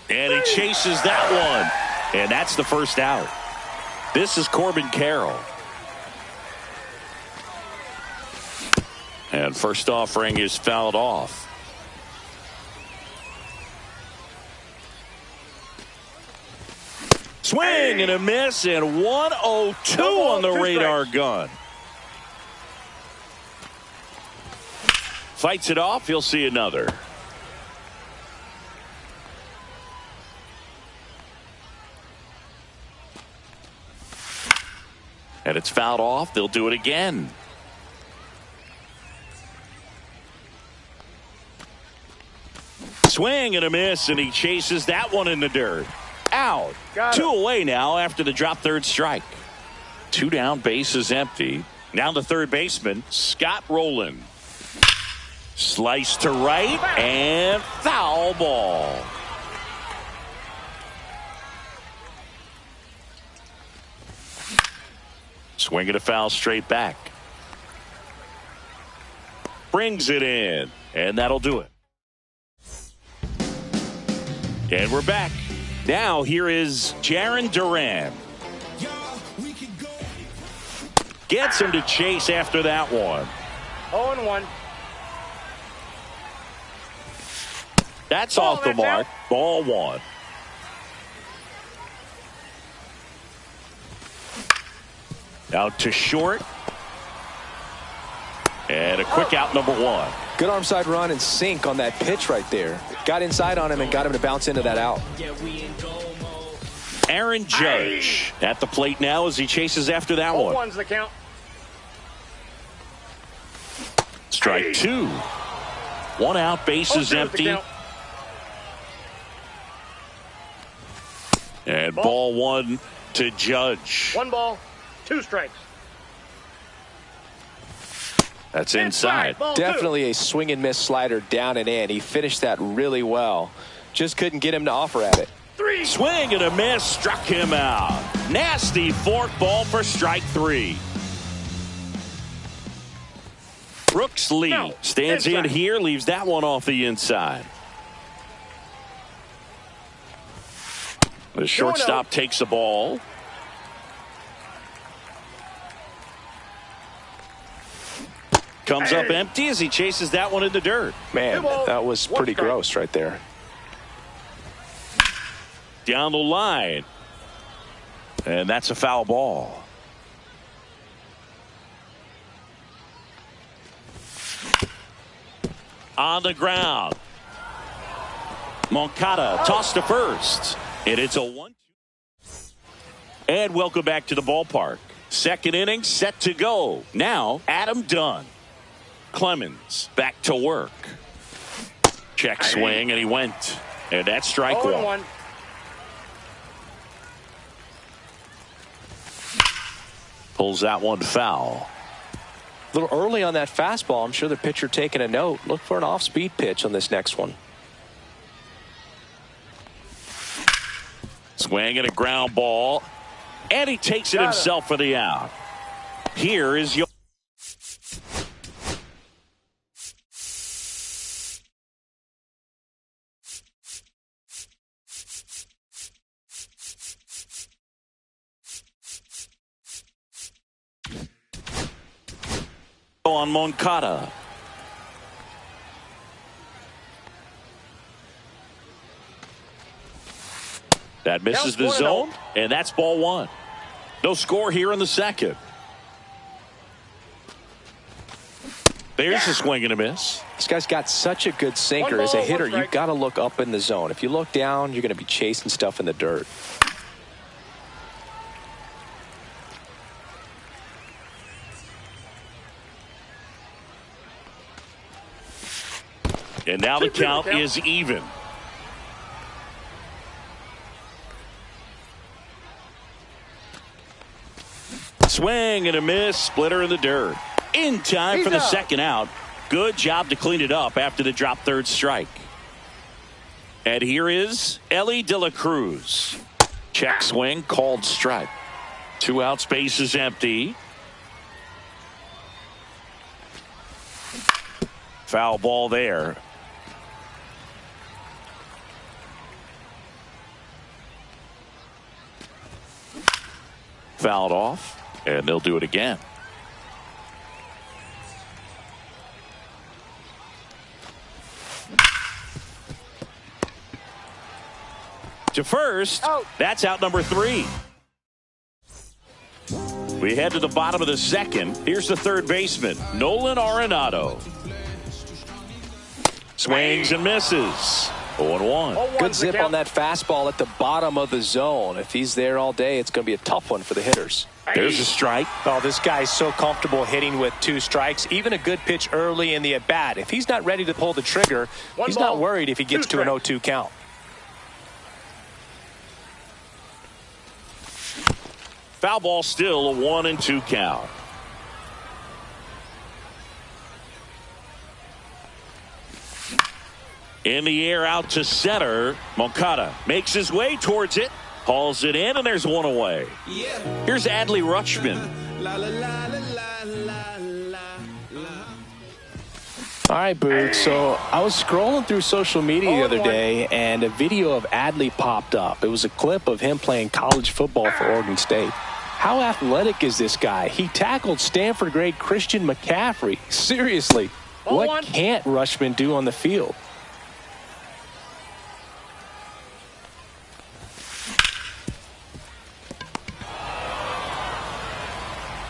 And he chases that one. And that's the first out. This is Corbin Carroll. And first offering is fouled off. Swing and a miss, and 102 on the radar gun. Fights it off. He'll see another. And it's fouled off. They'll do it again. Swing and a miss, and he chases that one in the dirt. Out. Two away now after the drop third strike. Two down, bases empty. Now the third baseman, Scott Rowland. Slice to right, and foul ball. Swing and a foul straight back. Brings it in, and that'll do it. And we're back. Now here is Jarren Duran. Gets him to chase after that one. 0-1. That's off the mark. Ball one. Out to short. And a quick out, number one. Good arm side run and sink on that pitch right there. Got inside on him and got him to bounce into that out. Aaron Judge at the plate now as he chases after that one. 0-1's the count. Strike two. One out, bases empty. And ball one to Judge. 1 ball, 2 strikes. That's inside. Definitely a swing and miss slider down and in. He finished that really well. Just couldn't get him to offer at it. 3. Swing and a miss, struck him out. Nasty fork ball for strike 3. Brooks Lee stands in here, leaves that one off the inside. The shortstop takes the ball. Comes up empty as he chases that one in the dirt. Man, that was pretty gross right there. Down the line. And that's a foul ball. On the ground. Moncada tossed to first. And it's a 1-2. And welcome back to the ballpark. Second inning set to go. Now Adam Dunn. Clemens back to work. Check swing, and he went. And that's strike 1. Pulls that one foul. A little early on that fastball. I'm sure the pitcher taking a note. Look for an off-speed pitch on this next one. Swing and a ground ball. And he takes it himself for the out. Here is your on Moncada. That misses the zone, and that's ball one. No score here in the second. There's a swing and a miss. This guy's got such a good sinker. As a hitter, you've got to look up in the zone. If you look down, you're going to be chasing stuff in the dirt. And now the count is even. Swing and a miss, splitter in the dirt. In time for the second out. Good job to clean it up after the drop third strike. And here is Elly De La Cruz. Check swing, called strike. 2 outs, base is empty. Foul ball there. fouled off, and they'll do it again. To first, that's out number 3. We head to the bottom of the second. Here's the third baseman, Nolan Arenado. Swings and misses. 0-1. Good zip on that fastball at the bottom of the zone. If he's there all day, it's going to be a tough one for the hitters. There's a strike. Oh, this guy's so comfortable hitting with 2 strikes. Even a good pitch early in the at-bat. If he's not ready to pull the trigger, he's not worried if he gets to an 0-2 count. Foul ball, still a 1-2 count. In the air out to center. Moncada makes his way towards it. Hauls it in, and there's one away. Here's Adley Rutschman. All right, Boog. So I was scrolling through social media the other day, and a video of Adley popped up. It was a clip of him playing college football for Oregon State. How athletic is this guy? He tackled Stanford grade Christian McCaffrey. Seriously, what can't Rutschman do on the field?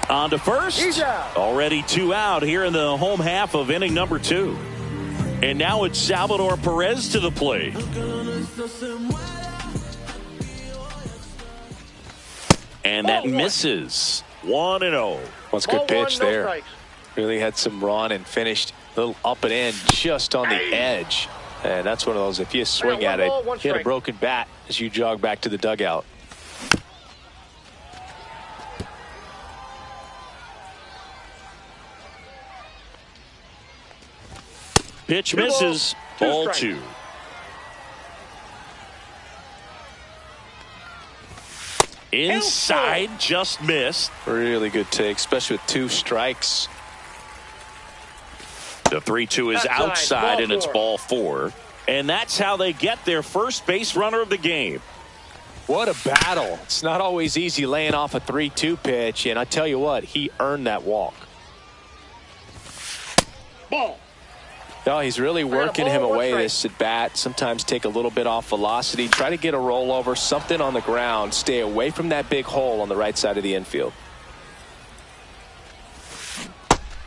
On to first. Already 2 out here in the home half of inning number 2. And now it's Salvador Perez to the plate. And that misses. 1-0. Well, it's a good pitch there. Really had some run and finished a little up and in just on the edge. And that's one of those, if you swing at it, hit a broken bat as you jog back to the dugout. Pitch misses. Ball 2. Inside, just missed. Really good take, especially with 2 strikes. The 3-2 is outside, and it's ball 4. And that's how they get their first base runner of the game. What a battle. It's not always easy laying off a 3-2 pitch, and I tell you what, he earned that walk. Ball. No, he's really working him away this at bat. Sometimes take a little bit off velocity. Try to get a rollover, something on the ground. Stay away from that big hole on the right side of the infield.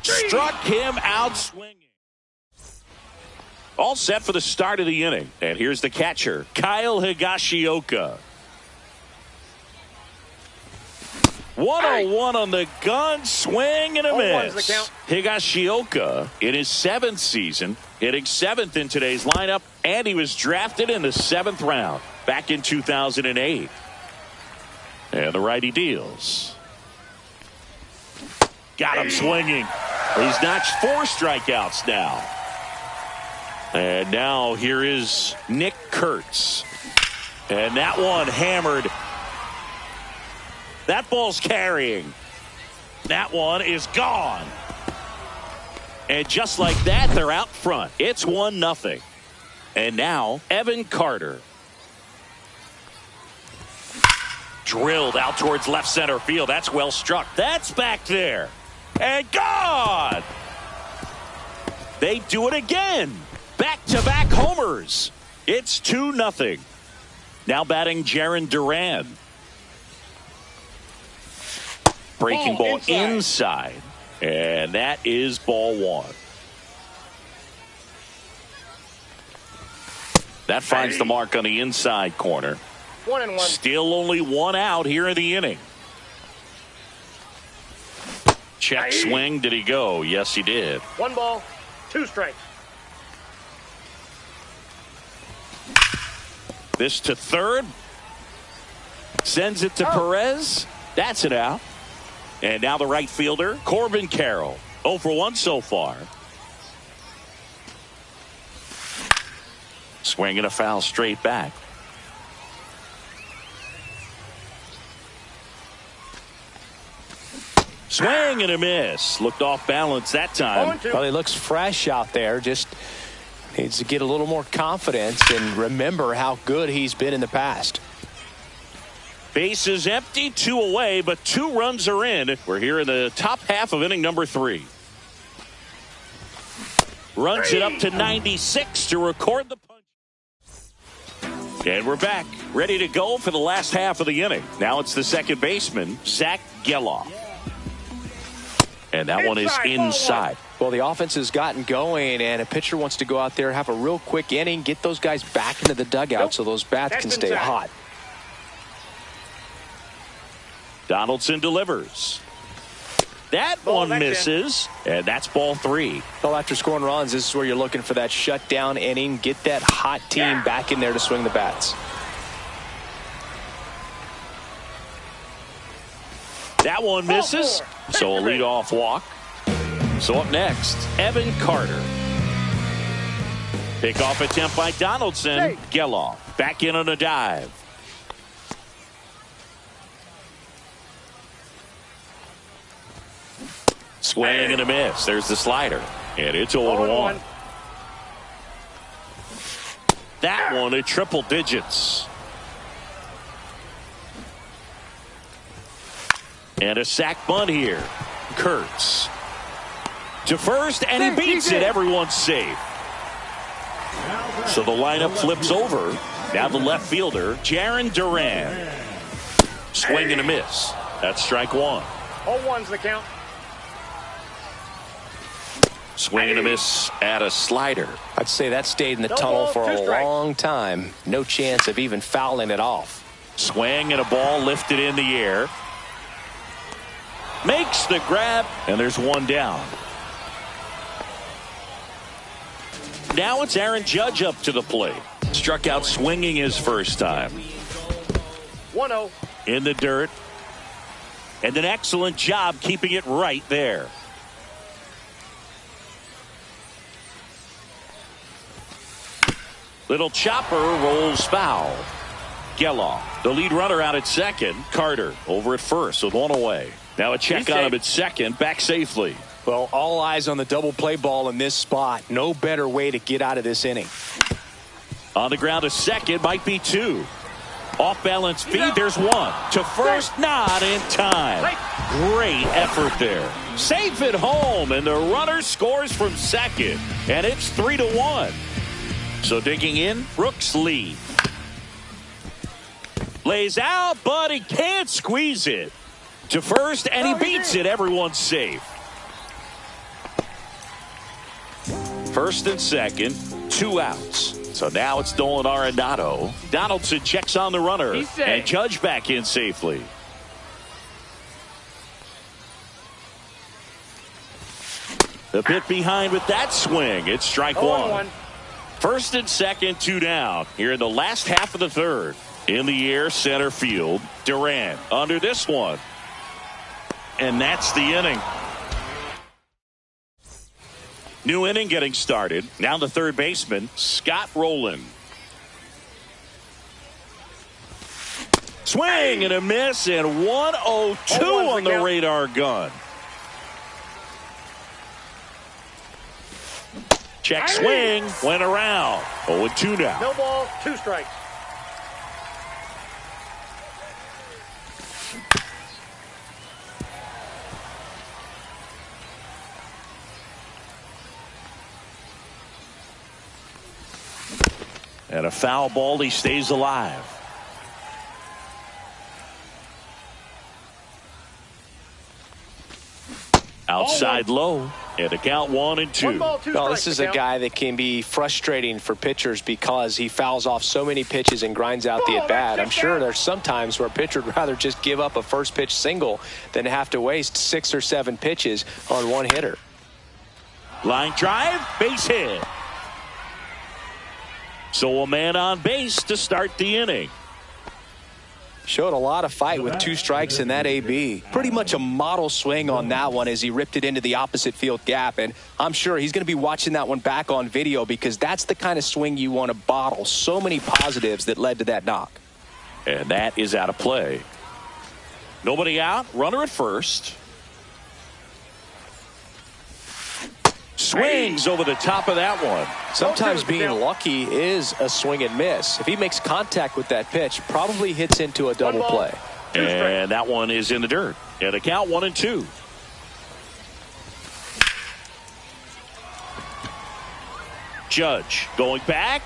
Struck him out swinging. All set for the start of the inning. And here's the catcher, Kyle Higashioka. 1-0-1 on the gun, swing and a miss. Higashioka in his 7th season, hitting 7th in today's lineup, and he was drafted in the 7th round back in 2008. And the righty deals. Got him swinging. He's notched 4 strikeouts now. And now here is Nick Kurtz. And that one hammered. That ball's carrying. That one is gone. And just like that, they're out front. It's 1-0. And now Evan Carter. Drilled out towards left center field. That's well struck. That's back there. And gone. They do it again. Back-to-back homers. It's 2-0. Now batting Jarren Duran. Breaking ball inside. And that is ball 1. That finds the mark on the inside corner. 1-1. Still only 1 out here in the inning. Check swing. Did he go? Yes, he did. 1 ball, 2 strikes. This to third. Sends it to Perez. That's it out. And now the right fielder, Corbin Carroll. 0 for 1 so far. Swinging a foul straight back. Swing and a miss. Looked off balance that time. Well, he looks fresh out there. Just needs to get a little more confidence and remember how good he's been in the past. Base is empty, 2 away, but 2 runs are in. We're here in the top half of inning number 3. Runs it up to 96 to record the punch. And we're back, ready to go for the last half of the inning. Now it's the second baseman, Zach Geloff. And that one is inside. Well, the offense has gotten going, and a pitcher wants to go out there, have a real quick inning, get those guys back into the dugout so those bats can stay hot. Donaldson delivers. That one misses, and that's ball 3. Well, after scoring runs, this is where you're looking for that shutdown inning. Get that hot team back in there to swing the bats. That one misses, so a leadoff walk. So up next, Evan Carter. Pickoff attempt by Donaldson. Geloff back in on a dive. Swing and a miss. There's the slider. And it's 0-1. That one at triple digits. And a sac bunt here. Kurtz to first, and he beats it. Everyone's safe. So the lineup flips over. Now the left fielder, Jarren Duran. Swing and a miss. That's strike 1. 0-1's the count. Swing and a miss at a slider. I'd say that stayed in the tunnel for a long time. No chance of even fouling it off. Swing and a ball lifted in the air. Makes the grab, and there's one down. Now it's Aaron Judge up to the plate. Struck out swinging his first time. 1-0. In the dirt. And an excellent job keeping it right there. Little chopper rolls foul. Geloff, the lead runner out at second. Carter over at first with 1 away. Now a check on him at second, back safely. Well, all eyes on the double play ball in this spot. No better way to get out of this inning. On the ground to second, might be 2. Off balance feed, there's 1. To first, not in time. Great effort there. Safe at home, and the runner scores from second. And it's 3-1. So digging in, Brooks Lee. Lays out, but he can't squeeze it. To first, and he beats it. Everyone's safe. First and second, 2 outs. So now it's Nolan Arenado. Donaldson checks on the runner, and Judge back in safely. The bit behind with that swing. It's strike 1. First and second, 2 down. Here in the last half of the third. In the air, center field. Durant under this one. And that's the inning. New inning getting started. Now the third baseman, Scott Rowland. Swing and a miss, and 102 on the radar gun. Check swing, went around. 0-2 now. No ball, 2 strikes. And a foul ball, he stays alive. Outside low, and a count 1-2. Well, this is a guy that can be frustrating for pitchers because he fouls off so many pitches and grinds out the at-bat. I'm sure there's some times where a pitcher would rather just give up a first pitch single than have to waste 6 or 7 pitches on one hitter. Line drive, base hit. So a man on base to start the inning. Showed a lot of fight with 2 strikes in that AB. Pretty much a model swing on that one as he ripped it into the opposite field gap. And I'm sure he's going to be watching that one back on video because that's the kind of swing you want to bottle. So many positives that led to that knock. And that is out of play. Nobody out. Runner at first. Swings over the top of that one. Sometimes being lucky is a swing and miss. If he makes contact with that pitch, probably hits into a double play. And that one is in the dirt. And a count 1-2. Judge going back.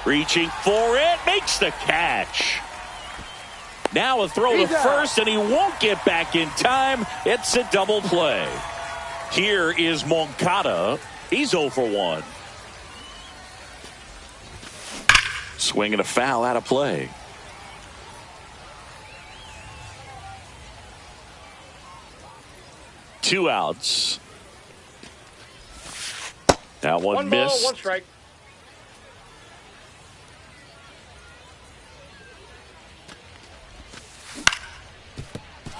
Reaching for it. Makes the catch. Now a throw to first, and he won't get back in time. It's a double play. Here is Moncada. He's 0 for 1. Swing and a foul out of play. Two outs. That one missed. Ball, 1 strike.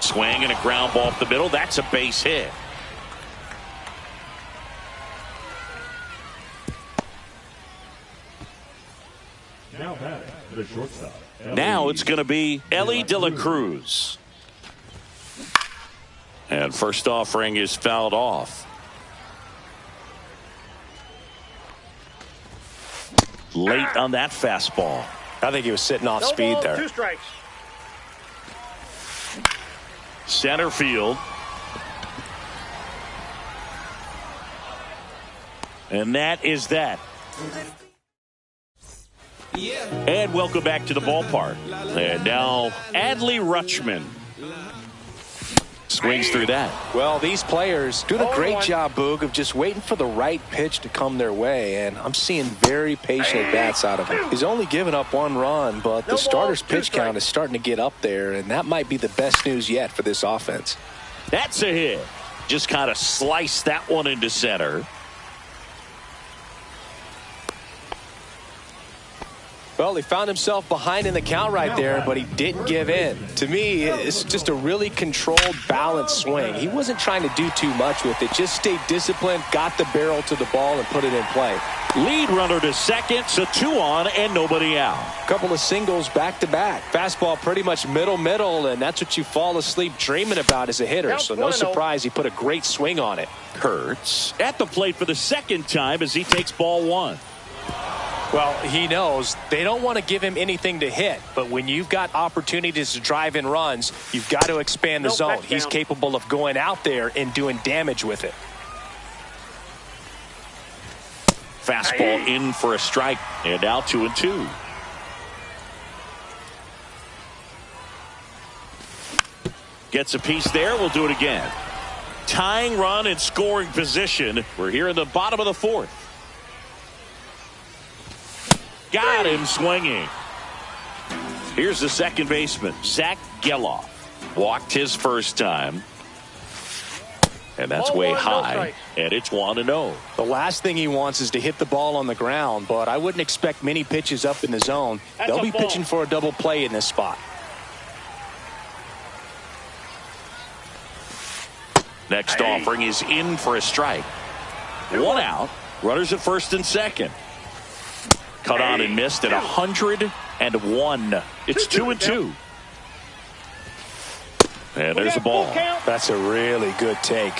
Swing and a ground ball up the middle. That's a base hit. Now it's going to be Elly De La Cruz. And first offering is fouled off. Late on that fastball. I think he was sitting off speed there. 2 strikes. Center field. And that is that. And welcome back to the ballpark. And now Adley Rutschman swings through that. Well, these players doing a great job, Boog, of just waiting for the right pitch to come their way, and I'm seeing very patient at-bats out of him. He's only given up 1 run, but the starter's pitch count is starting to get up there, and that might be the best news yet for this offense. That's a hit. Just kind of sliced that one into center. Well, he found himself behind in the count right there, but he didn't give in. To me, it's just a really controlled, balanced swing. He wasn't trying to do too much with it. Just stayed disciplined, got the barrel to the ball, and put it in play. Lead runner to second, so 2 on and nobody out. Couple of singles back-to-back. Fastball pretty much middle, and that's what you fall asleep dreaming about as a hitter. So no surprise he put a great swing on it. Kurtz at the plate for the second time as he takes ball 1. Well, he knows they don't want to give him anything to hit, but when you've got opportunities to drive in runs, you've got to expand the zone. He's capable of going out there and doing damage with it. Fastball in for a strike, and now 2-2. Gets a piece there. We'll do it again. Tying run and scoring position. We're here in the bottom of the 4th. Got him swinging. Here's the second baseman, Zach Geloff. Walked his first time. And that's way high. And it's 1-0. The last thing he wants is to hit the ball on the ground, but I wouldn't expect many pitches up in the zone. They'll be pitching for a double play in this spot. Next offering is in for a strike. 1 out. Runners at first and second. Cut on and missed at 101. It's 2-2. And there's a ball. That's a really good take.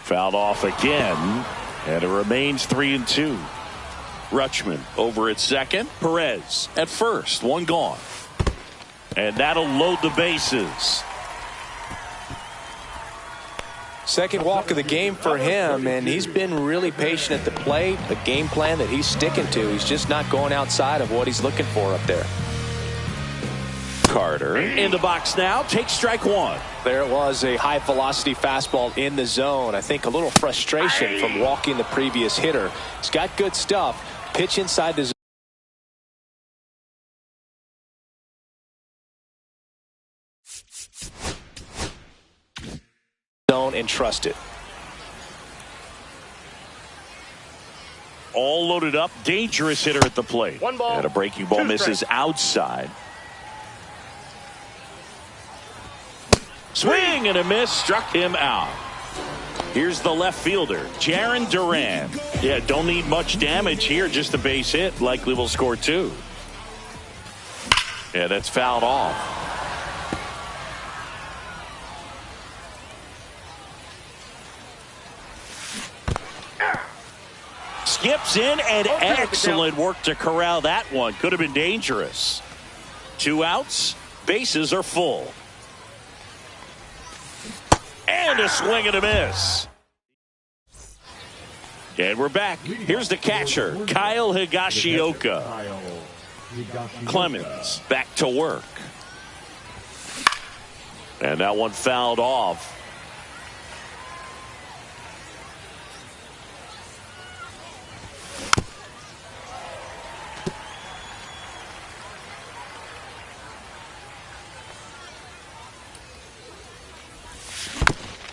Fouled off again. And it remains 3-2. Rutschman over at second. Perez at first. 1 gone. And that'll load the bases. Second walk of the game for him, and he's been really patient at the plate. A game plan that he's sticking to. He's just not going outside of what he's looking for up there. Carter in the box now. Takes strike 1. There it was, a high velocity fastball in the zone. I think a little frustration from walking the previous hitter. He's got good stuff. Pitch inside the zone and trust it. All loaded up. Dangerous hitter at the plate. 1 ball. And a breaking ball misses outside. Swing and a miss. Struck him out. Here's the left fielder, Jarren Duran. Yeah, don't need much damage here. Just a base hit. Likely will score 2. Yeah, that's fouled off. skips in, and excellent work to corral that one. Could have been dangerous. 2 outs, bases are full. And a swing and a miss. And we're back. Here's the catcher, Kyle Higashioka. Clemens back to work. And that one fouled off.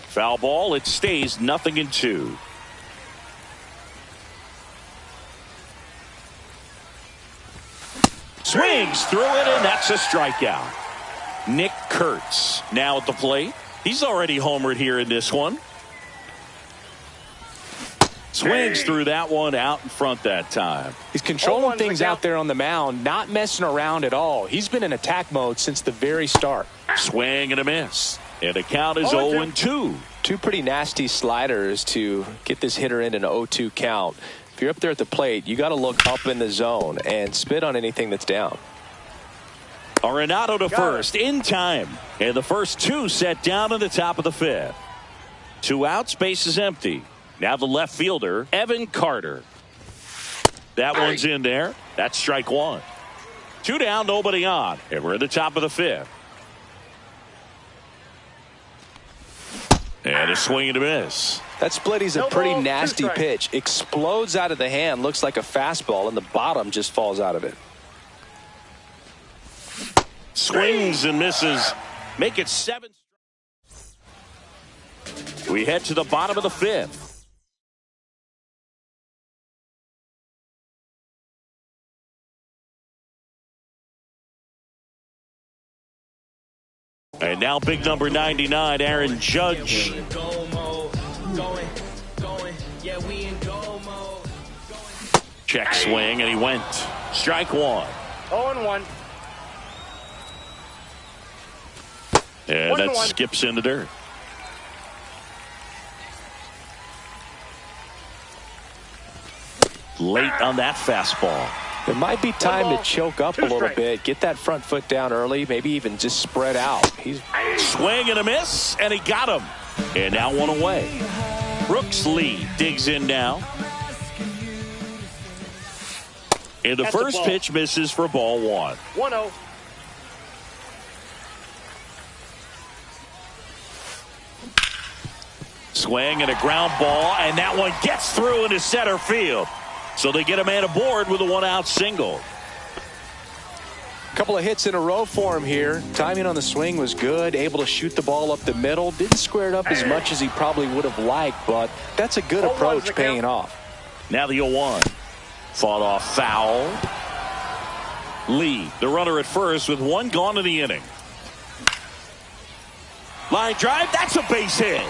Foul ball. It stays 0-2. Swings through it, and that's a strikeout. Nick Kurtz now at the plate. He's already homered here in this one. Swings through that one out in front that time. He's controlling things out there on the mound, not messing around at all. He's been in attack mode since the very start. Swing and a miss. And the count is 0-2. Two pretty nasty sliders to get this hitter in an 0-2 count. If you're up there at the plate, you got to look up in the zone and spit on anything that's down. Arenado to first in time. And the first 2 set down in the top of the 5th. 2 outs, base is empty. Now the left fielder, Evan Carter. That one's in there. That's strike 1. 2 down, nobody on. And we're in the top of the 5th. And a swing and a miss. That split is a pretty nasty pitch. Explodes out of the hand. Looks like a fastball, and the bottom just falls out of it. Swings and misses. Make it 7. We head to the bottom of the 5th. And now big number 99, Aaron Judge. Check swing, and he went. Strike 1. 0-1. And that skips in the dirt. Late on that fastball. There might be time to choke up a little bit, get that front foot down early, maybe even just spread out. He's swing and a miss, and he got him. And now 1 away. Brooks Lee digs in now. And the first pitch misses for ball 1. 1-0. Swing and a ground ball, and that one gets through into center field. So they get a man aboard with a 1-out single. A couple of hits in a row for him here. Timing on the swing was good. Able to shoot the ball up the middle. Didn't square it up as much as he probably would have liked, but that's a good approach paying off. Now the 0-1. Fought off foul. Lee, the runner at first with 1 gone in the inning. Line drive. That's a base hit.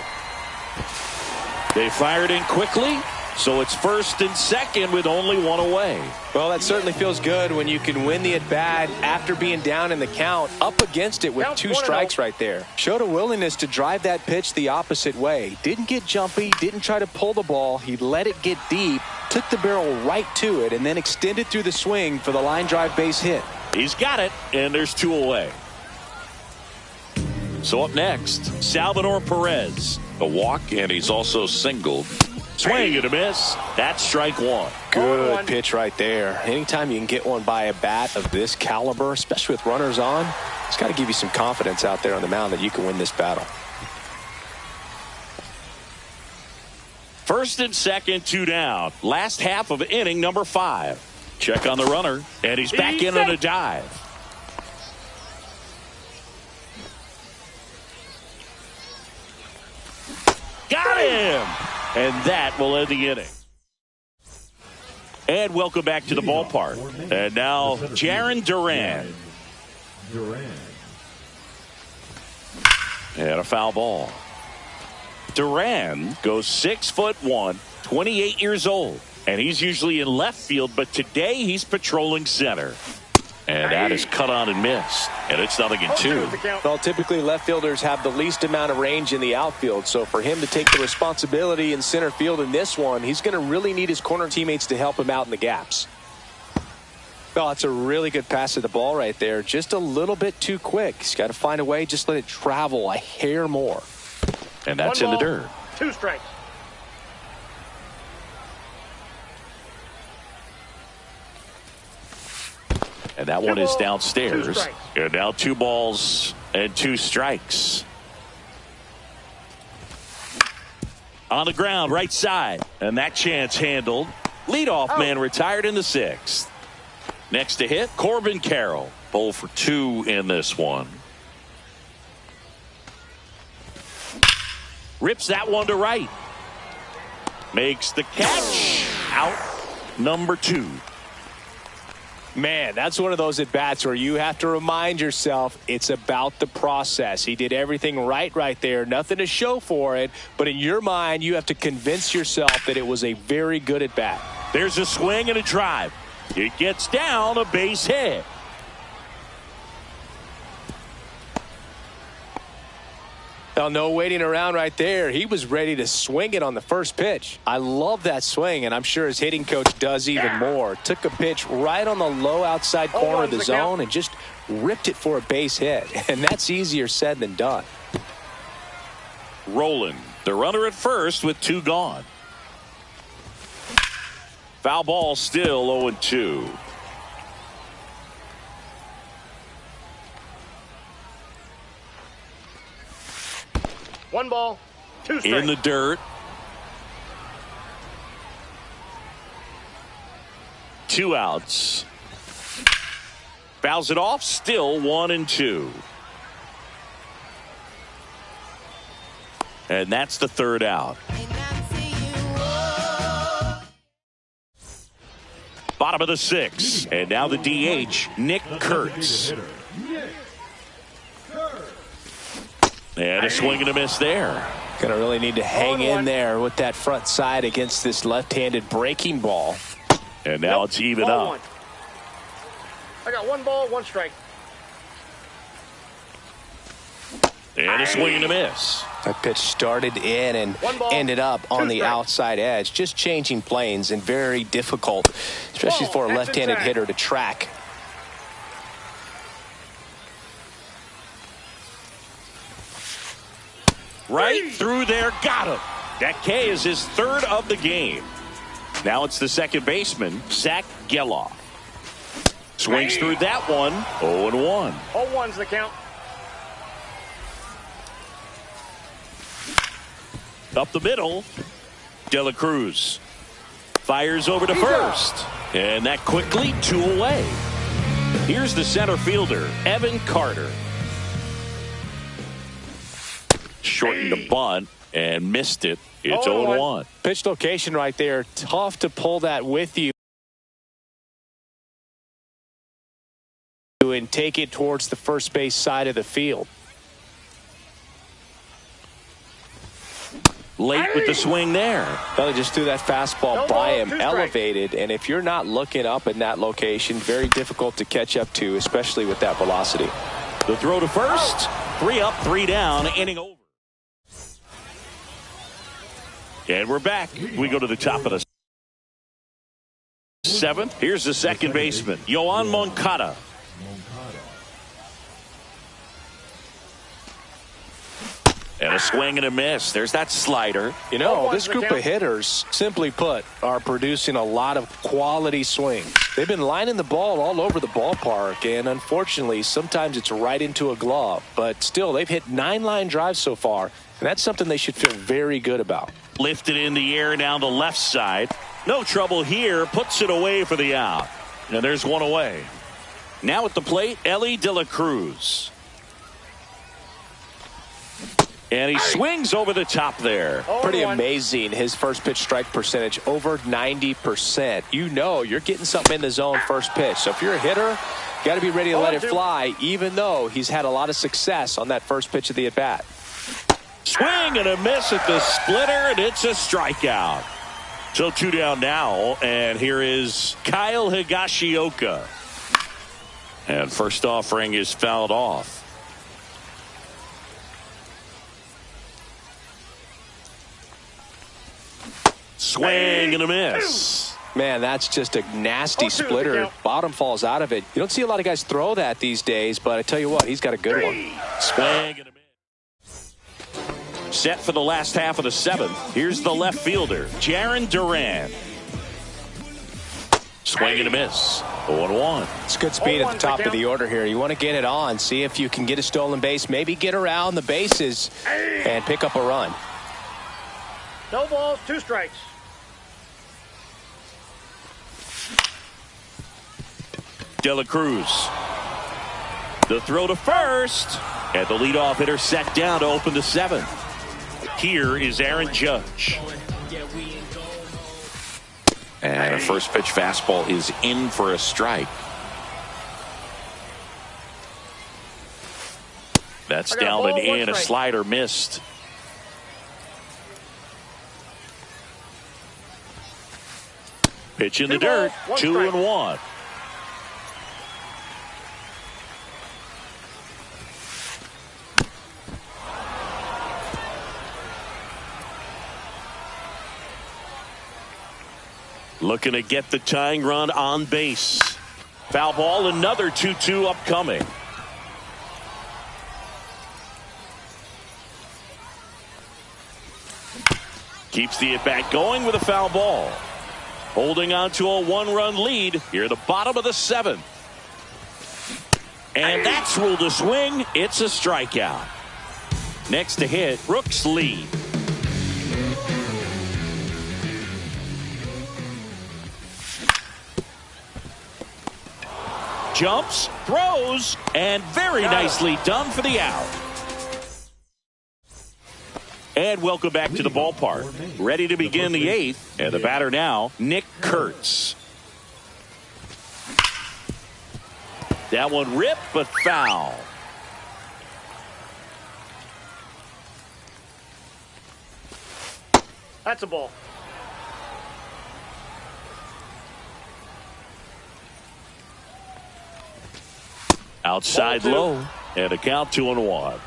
They fired in quickly. So it's first and second with only 1 away. Well, that certainly feels good when you can win the at-bat after being down in the count, up against it with 2 strikes right there. Showed a willingness to drive that pitch the opposite way. Didn't get jumpy, didn't try to pull the ball. He let it get deep, took the barrel right to it, and then extended through the swing for the line drive base hit. He's got it, and there's 2 away. So up next, Salvador Perez. A walk, and he's also singled. Swing and a miss. That's strike 1. Good pitch right there. Anytime you can get one by a bat of this caliber, especially with runners on, it's got to give you some confidence out there on the mound that you can win this battle. First and second, 2 down. Last half of inning number 5. Check on the runner, and he's back in on a dive. Got him! And that will end the inning. And welcome back to the ballpark. And now, Jarren Duran. And a foul ball. Duran goes 6'1", 28 years old. And he's usually in left field, but today he's patrolling center. And that is cut on and missed. And it's 0-2. Well, typically left fielders have the least amount of range in the outfield. So for him to take the responsibility in center field in this one, he's going to really need his corner teammates to help him out in the gaps. Well, it's a really good pass of the ball right there. Just a little bit too quick. He's got to find a way. Just let it travel a hair more. And that's in the dirt. 2 strikes. And that one is downstairs. And now 2 balls and 2 strikes. On the ground, right side. And that chance handled. Leadoff man retired in the 6th. Next to hit, Corbin Carroll. 0 for 2 in this one. Rips that one to right. Makes the catch. Out number 2. Man, that's one of those at-bats where you have to remind yourself it's about the process. He did everything right there. Nothing to show for it. But in your mind, you have to convince yourself that it was a very good at-bat. There's a swing and a drive. It gets down, a base hit. Now, no waiting around right there. He was ready to swing it on the first pitch. I love that swing, and I'm sure his hitting coach does even more. Took a pitch right on the low outside corner of the zone and just ripped it for a base hit. And that's easier said than done. Rolling. The runner at first with 2 gone. Foul ball still 0-2. One ball, 2 strikes. In the dirt. 2 outs. Fouls it off. Still 1-2. And that's the 3rd out. Bottom of the 6th. And now the DH, Nick Kurtz. And a swing and a miss there. Gonna really need to hang in there with that front side against this left-handed breaking ball. And now it's even up. 1. I got 1 ball, 1 strike. And a swing and a miss. That pitch started in and ended up on the outside edge. Just changing planes and very difficult, especially for a left-handed hitter to track. Right through there, got him. That K is his 3rd of the game. Now it's the second baseman, Zach Geloff. Swings through that one, 0-1. 0-1's the count. Up the middle, De La Cruz fires over to first. And that quickly 2 away. Here's the center fielder, Evan Carter. Shortened the bunt and missed it. It's 0-1. Pitch location right there. Tough to pull that with you and take it towards the first base side of the field. Late with the swing there. Well, he just threw that fastball by him, elevated, and if you're not looking up in that location, very difficult to catch up to, especially with that velocity. The throw to first. 3 up, 3 down, inning over. And we're back. We go to the top of the 7th. Here's the second baseman, Yoan Moncada. And a swing and a miss. There's that slider. You know, this group of hitters, simply put, are producing a lot of quality swings. They've been lining the ball all over the ballpark, and unfortunately, sometimes it's right into a glove. But still, they've hit 9 line drives so far, and that's something they should feel very good about. Lifted in the air down the left side. No trouble here. Puts it away for the out. And there's 1 away. Now at the plate, Elly De La Cruz. And he swings over the top there. Pretty amazing. His first pitch strike percentage over 90%. You know you're getting something in the zone first pitch. So if you're a hitter, you got to be ready to let it fly, even though he's had a lot of success on that first pitch of the at-bat. Swing and a miss at the splitter, and it's a strikeout. So 2 down now, and here is Kyle Higashioka. And first offering is fouled off. Swing and a miss. Man, that's just a nasty splitter. Bottom falls out of it. You don't see a lot of guys throw that these days, but I tell you what, he's got a good one. Swing and a miss. Set for the last half of the seventh. Here's the left fielder, Jarren Duran. Swing and a miss. 0-1. It's good speed at the top of the order here. You want to get it on, see if you can get a stolen base, maybe get around the bases and pick up a run. No balls, 2 strikes. De La Cruz. The throw to first. And the leadoff hitter set down to open the seventh. Here is Aaron Judge. And a first pitch fastball is in for a strike. That's down and in. A slider missed. Pitch in the dirt. 2-1. Looking to get the tying run on base. Foul ball, another 2-2 upcoming. Keeps the at-bat going with a foul ball. Holding on to a 1-run lead here at the bottom of the seventh. And that's ruled a swing. It's a strikeout. Next to hit, Brooks Lee. Jumps, throws, and very nicely done for the out. And welcome back to the ballpark. Ready to begin the eighth. And the batter now, Nick Kurtz. That one ripped, but foul. That's a ball. Outside low, and a count 2-1.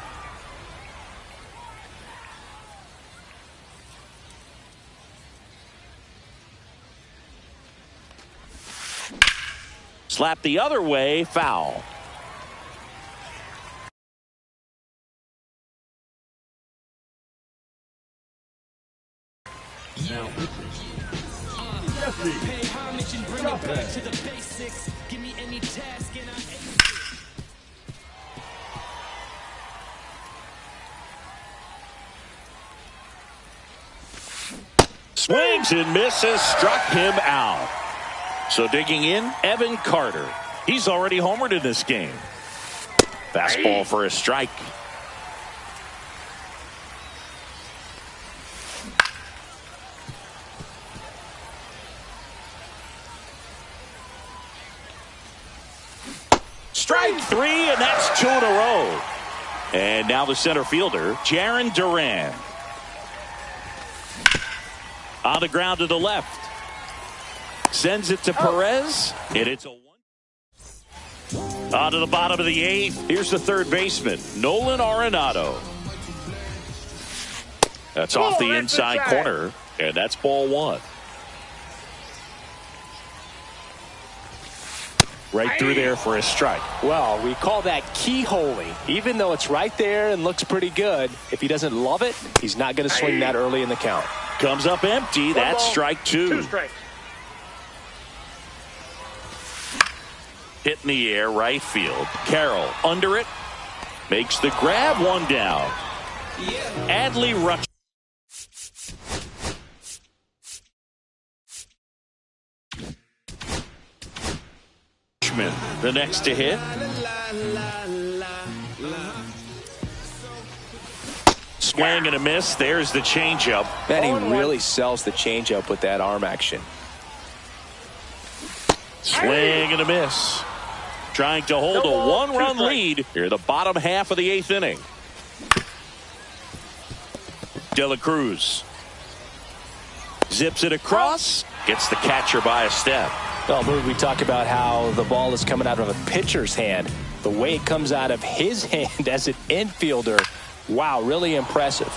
Slap the other way, foul. Pay homage and bring it back to the basics. Give me any task and I ace it. Swings and misses, struck him out. So digging in, Evan Carter. He's already homered in this game. Fastball for a strike. Strike 3, and that's 2 in a row. And now the center fielder, Jarren Duran. On the ground to the left. Sends it to Perez. And it's a 1. On to the bottom of the eighth. Here's the third baseman, Nolan Arenado. That's off the inside corner. And that's ball 1. Right through there for a strike. Well, we call that keyholing. Even though it's right there and looks pretty good, if he doesn't love it, he's not going to swing that early in the count. Comes up empty. That's strike 2. 2 strikes. Hit in the air, right field. Carroll under it. Makes the grab, 1 down. Adley Rutschman. The next to hit. Swing and a miss. There's the changeup. Man, he really sells the changeup with that arm action. Swing and a miss. Trying to hold a 1-run lead here the bottom half of the 8th inning. De La Cruz zips it across. Gets the catcher by a step. Well, Boog, we talk about how the ball is coming out of a pitcher's hand. The way it comes out of his hand as an infielder, wow, really impressive.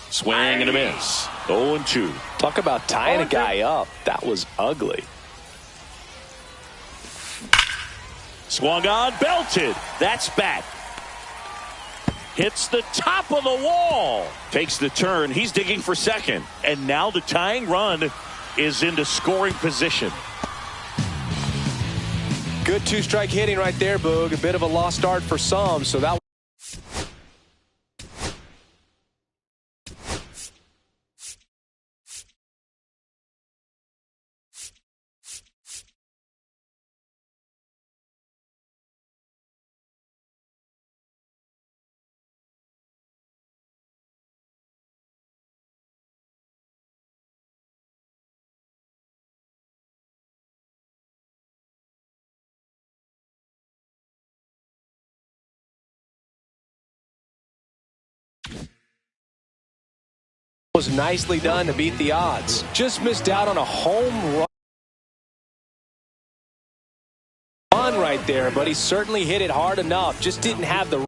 Swing and a miss. 0-2. Talk about tying a guy up. That was ugly. Swung on, belted. That's back. Hits the top of the wall. Takes the turn. He's digging for second. And now the tying run is into scoring position. Good two-strike hitting right there, Boog. A bit of a lost start for some, so that was nicely done to beat the odds. Just missed out on a home run right there, but he certainly hit it hard enough. Just didn't have the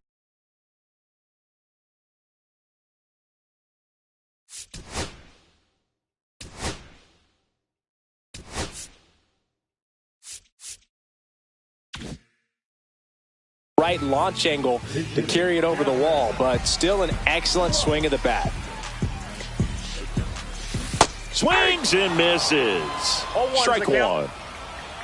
right launch angle to carry it over the wall, but still an excellent swing of the bat. Swings and misses. Strike one.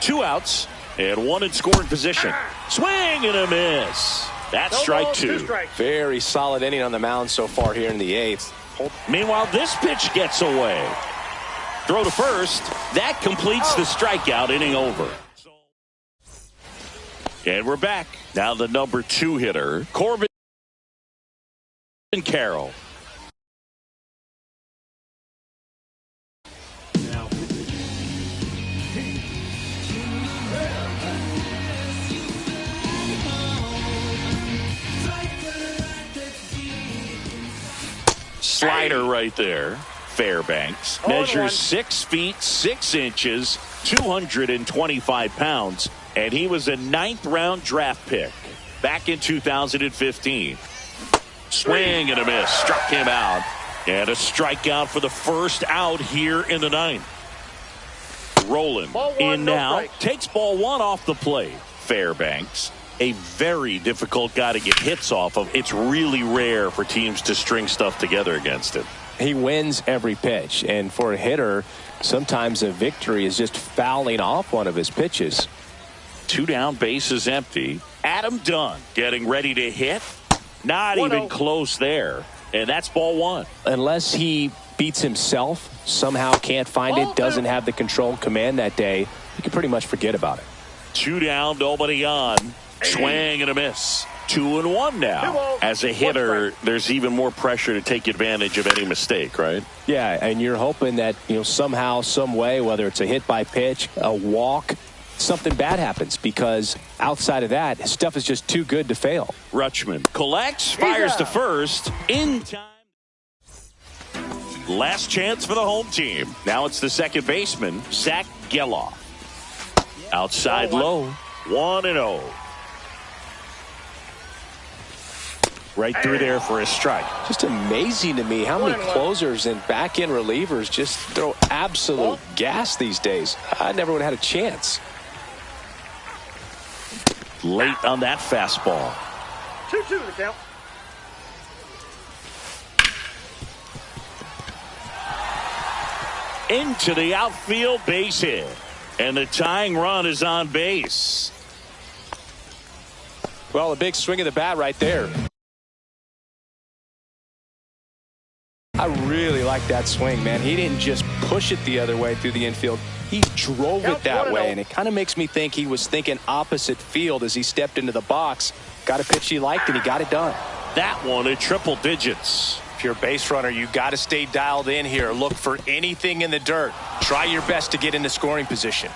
2 outs and 1 in scoring position. Swing and a miss. That's strike 2. Very solid inning on the mound so far here in the 8th. Meanwhile, this pitch gets away. Throw to first. That completes the strikeout. Inning over. And we're back. Now the number 2 hitter, Corbin Carroll. Slider right there. Fairbanks measures 6 feet 6 inches, 225 pounds, and he was a 9th round draft pick back in 2015. Swing and a miss. Struck him out. And a strikeout for the first out here in the 9th. Rolling in now. Takes ball 1 off the plate. Fairbanks, a very difficult guy to get hits off of. It's really rare for teams to string stuff together against him. He wins every pitch, and for a hitter, sometimes a victory is just fouling off one of his pitches. 2 down, bases empty. Adam Dunn getting ready to hit. Not even close there. And that's ball 1. Unless he beats himself, somehow can't find it, doesn't have the control and command that day, you can pretty much forget about it. 2 down, nobody on. Swing and a miss. 2-1 now. As a hitter, there's even more pressure to take advantage of any mistake, right? Yeah, and you're hoping that, somehow, some way, whether it's a hit by pitch, a walk, something bad happens, because outside of that, stuff is just too good to fail. Rutschman collects, fires to first, in time. Last chance for the home team. Now it's the second baseman, Zach Geloff. Outside low, 1-0. Right through there for a strike. Just amazing to me how many closers and back-end relievers just throw absolute gas these days. I never would have had a chance. Late on that fastball. 2-2 the count. Into the outfield, base hit. And the tying run is on base. Well, a big swing of the bat right there. I really like that swing, man. He didn't just push it the other way through the infield. He drove it that way, and it kind of makes me think he was thinking opposite field as he stepped into the box. Got a pitch he liked, and he got it done. That one in triple digits. If you're a base runner, you got to stay dialed in here. Look for anything in the dirt. Try your best to get into scoring position.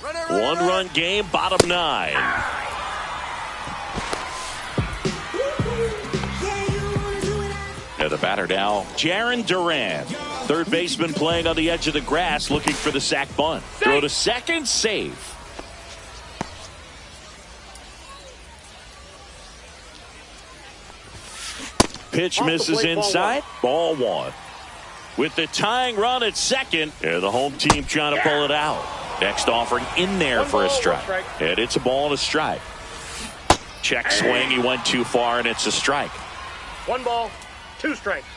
1-run game, bottom 9. The batter now, Jarren Duran. Third baseman playing on the edge of the grass looking for the sac bunt. Throw to second, safe. Pitch misses inside. Ball one. With the tying run at second, and the home team trying to pull it out. Next offering in there for a strike. And it's a ball and a strike. Check swing. He went too far, and it's a strike. 1 ball, 2 strikes.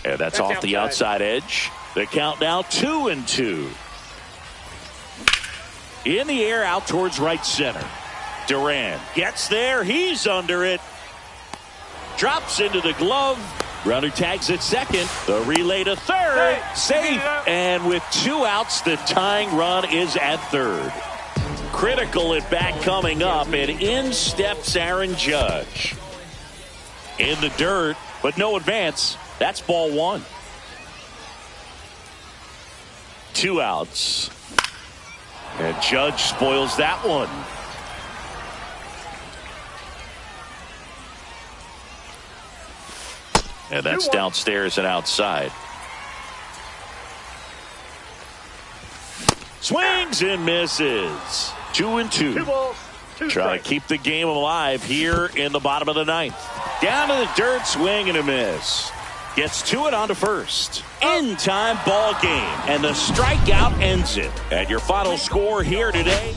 And that's off the outside edge. The count now 2-2. In the air out towards right center. Duran gets there. He's under it. Drops into the glove. Runner tags at second. The relay to third. Safe. And with 2 outs, the tying run is at third. Critical at bat coming up, and in steps Aaron Judge. In the dirt, but no advance. That's ball one. 2 outs. And Judge spoils that one. And that's downstairs and outside. Swings and misses. 2-2. 2 balls, 2 strikes. Trying to keep the game alive here in the bottom of the ninth. Down to the dirt, swing and a miss. Gets to it on to first. In time ball game. And the strikeout ends it. And your final score here today.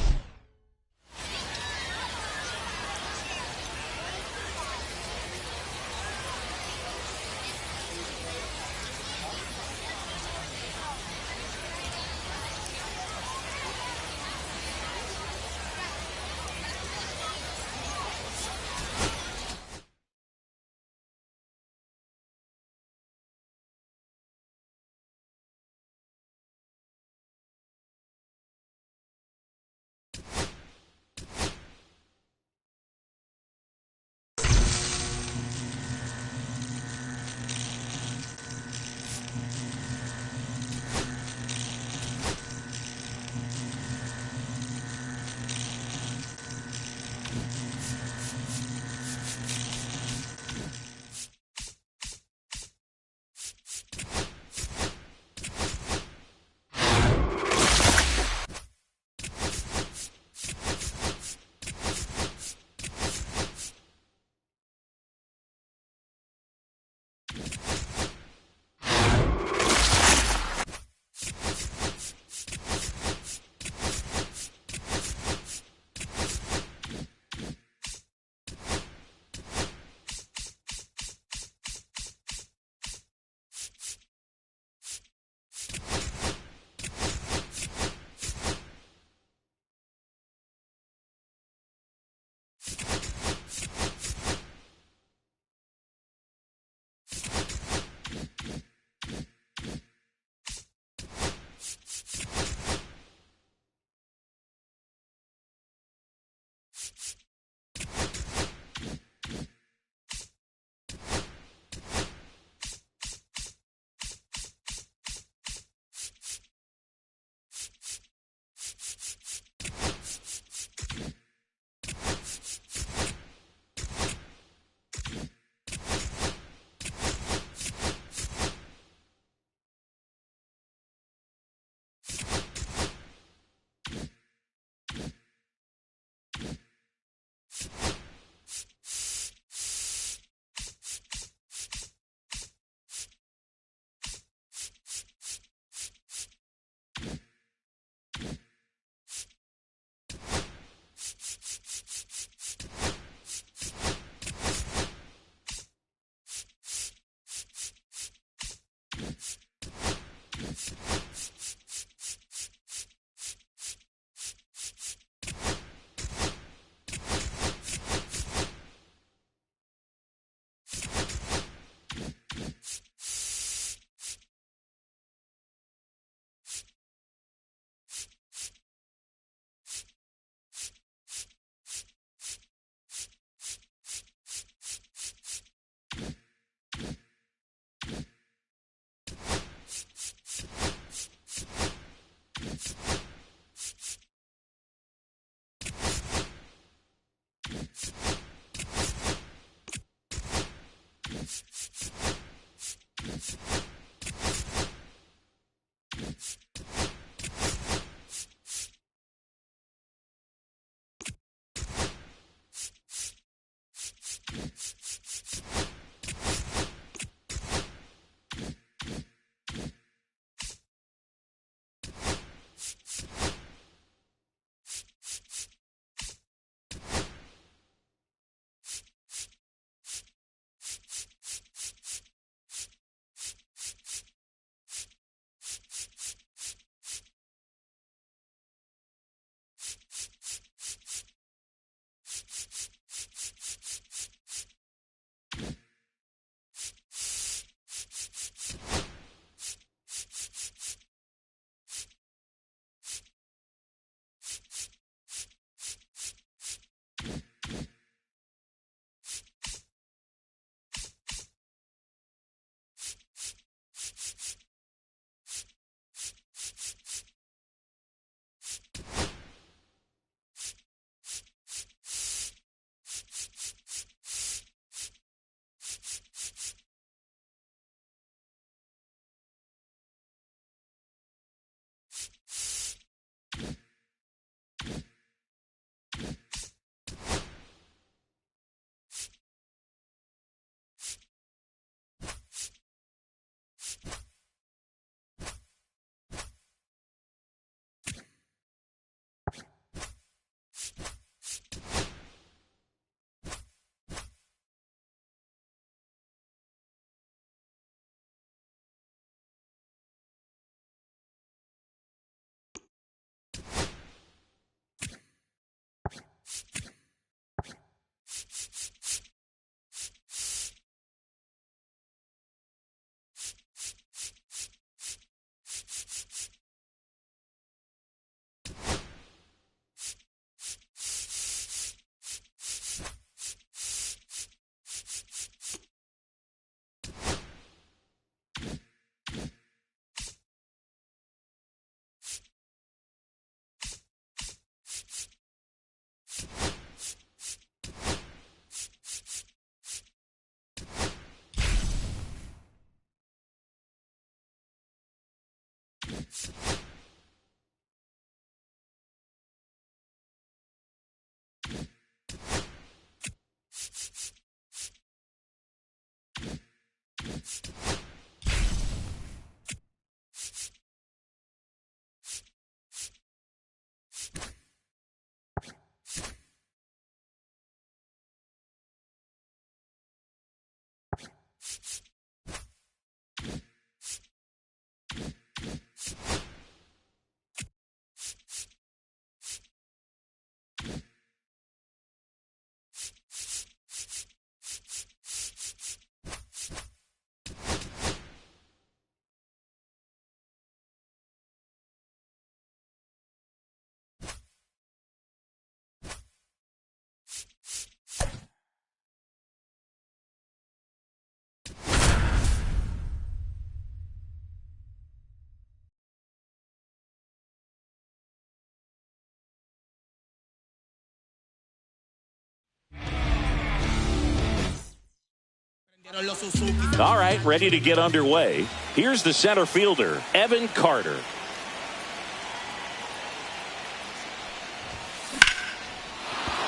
All right, ready to get underway. Here's the center fielder, Evan Carter.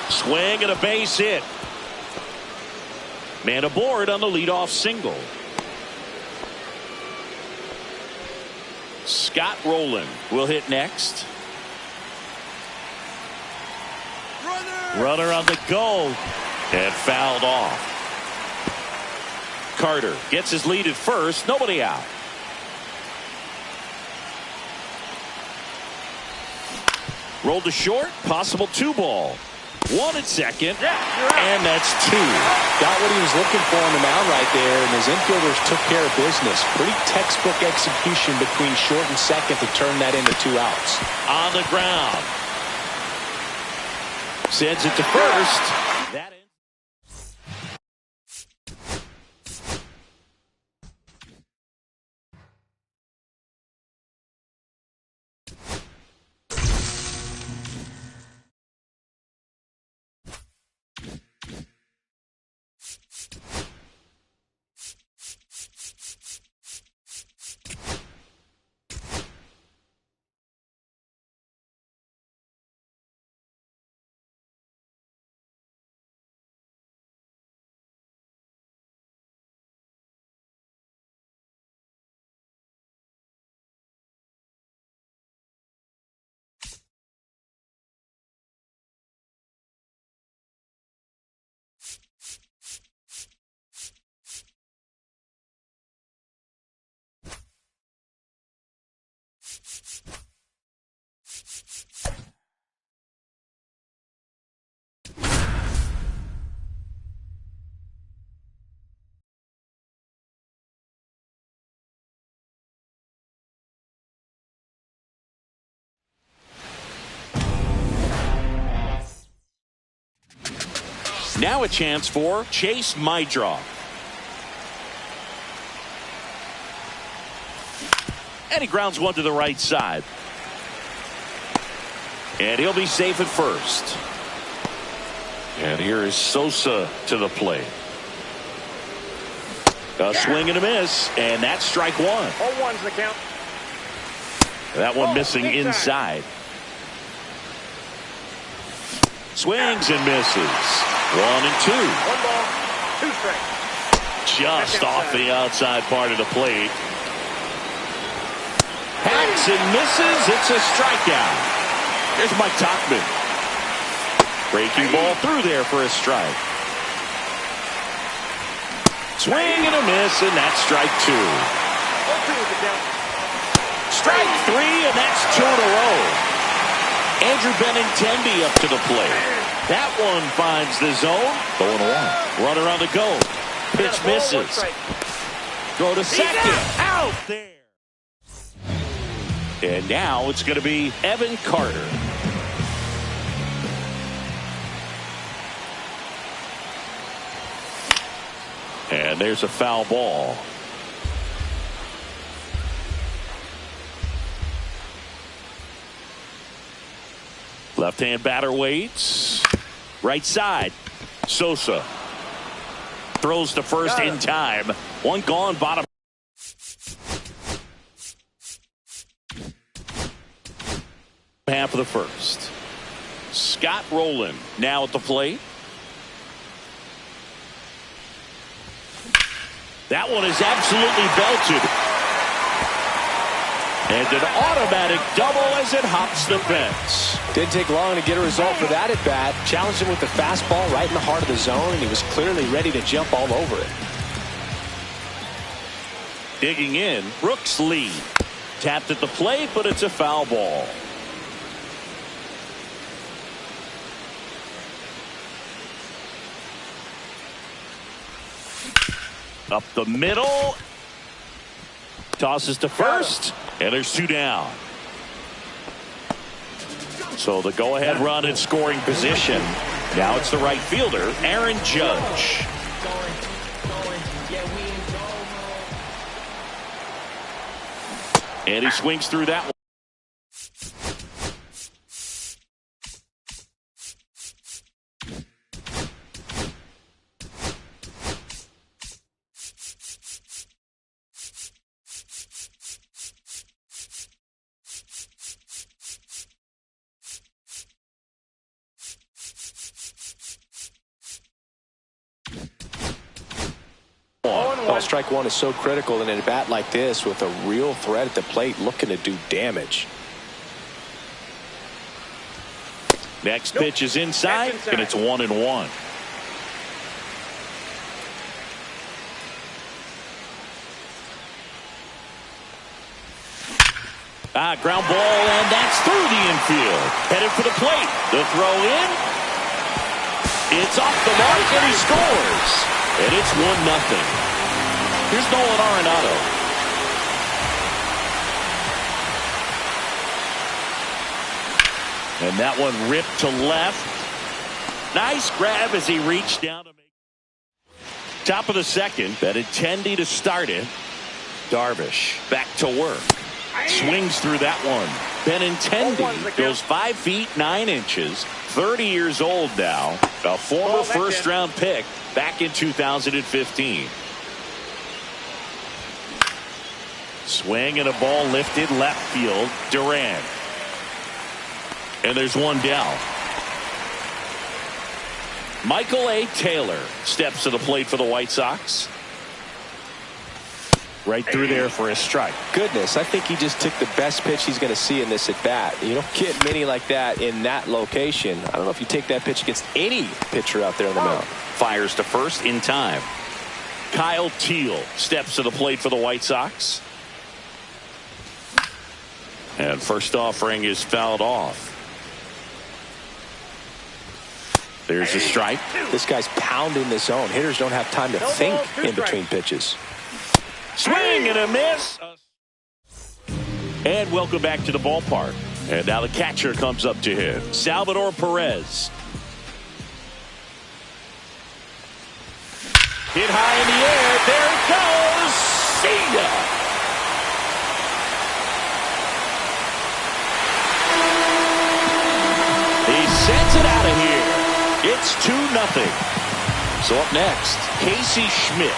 Swing and a base hit. Man aboard on the leadoff single. Scott Rowland will hit next. Runner on the go and fouled off. Carter gets his lead at first. Nobody out. Rolled to short. Possible 2-ball. 1 at second. And that's 2. Got what he was looking for on the mound right there, and his infielders took care of business. Pretty textbook execution between short and second to turn that into 2 outs. On the ground. Sends it to first. That ends. Now a chance for Chase Mydroff. And he grounds one to the right side. And he'll be safe at first. And here is Sosa to the plate. A swing and a miss, and that's strike 1. 0-1's the count. That one missing inside. Swings and misses. 1 and 2. 1 ball, 2 strikes. Just off the outside part of the plate. Hacks and misses. It's a strikeout. Here's Mike Tauchman. Breaking ball through there for a strike. Swing and a miss, and that's strike 2. 0-2 is the count. Strike 3, and that's 2 in a row. Andrew Benintendi up to the plate. That one finds the zone. 0-1. Runner on the go. Pitch misses. Throw to second. Out there. And now it's going to be Evan Carter. And there's a foul ball. Left-hand batter waits. Right side. Sosa throws to first in time. 1 gone, bottom. Half of the first. Scott Rowland now at the plate. That one is absolutely belted. And an automatic double as it hops the fence. Didn't take long to get a result for that at bat. Challenged him with the fastball right in the heart of the zone, and he was clearly ready to jump all over it. Digging in, Brooks Lee. Tapped at the plate, but it's a foul ball. Up the middle. Tosses to first, and there's 2 down. So the go-ahead run in scoring position. Now it's the right fielder, Aaron Judge. And he swings through that one. Ball strike one is so critical in a bat like this with a real threat at the plate looking to do damage. Next pitch is inside, and it's 1-1. Ground ball, and that's through the infield. Headed for the plate. The throw in. It's off the mark, and he scores. And it's 1-0. Here's Nolan Arenado. And that one ripped to left. Nice grab as he reached down to make. Top of the second. Benintendi to start it. Darvish back to work. Swings through that one. Benintendi goes 5 feet 9 inches. 30 years old now. A former first-round pick back in 2015. Swing and a ball lifted left field. Duran. And there's one down. Michael A. Taylor steps to the plate for the White Sox. Right through there for a strike. Goodness, I think he just took the best pitch he's going to see in this at bat. You don't get many like that in that location. I don't know if you take that pitch against any pitcher out there on the mound. Fires to first in time. Kyle Teal steps to the plate for the White Sox. And first offering is fouled off. There's a strike. This guy's pounding the zone. Hitters don't have time to think in between pitches. Swing and a miss. And welcome back to the ballpark. And now the catcher comes up to him. Salvador Perez. Hit high in the air. There it goes. See ya. He sends it out of here. It's 2-0. So up next, Casey Schmidt.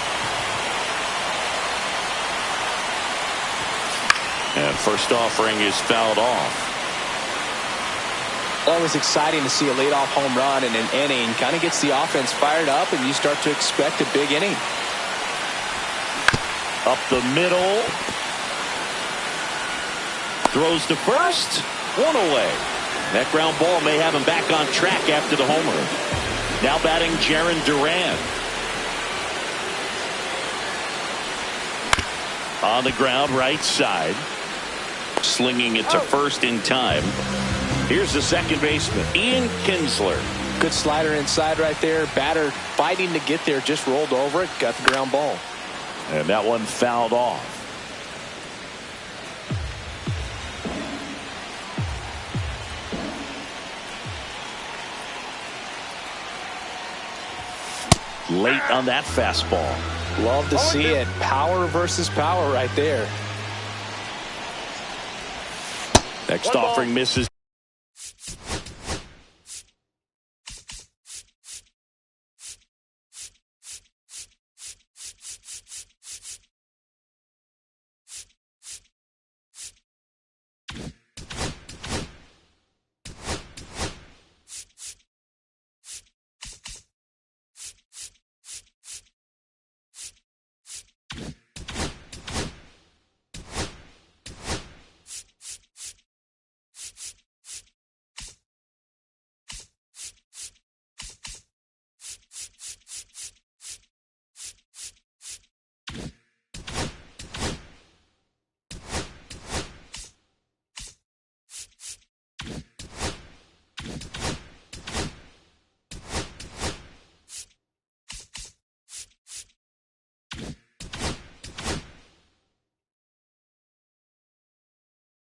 And first offering is fouled off. Well, it was exciting to see a leadoff home run in an inning. Kind of gets the offense fired up, and you start to expect a big inning. Up the middle. Throws to first. One away. That ground ball may have him back on track after the homer. Now batting Jarren Duran. On the ground, right side. Slinging it to first in time. Here's the second baseman, Ian Kinsler. Good slider inside right there. Batter fighting to get there, just rolled over it, got the ground ball. And that one fouled off. Late on that fastball. Love to see it. Power versus power right there. Next offering misses.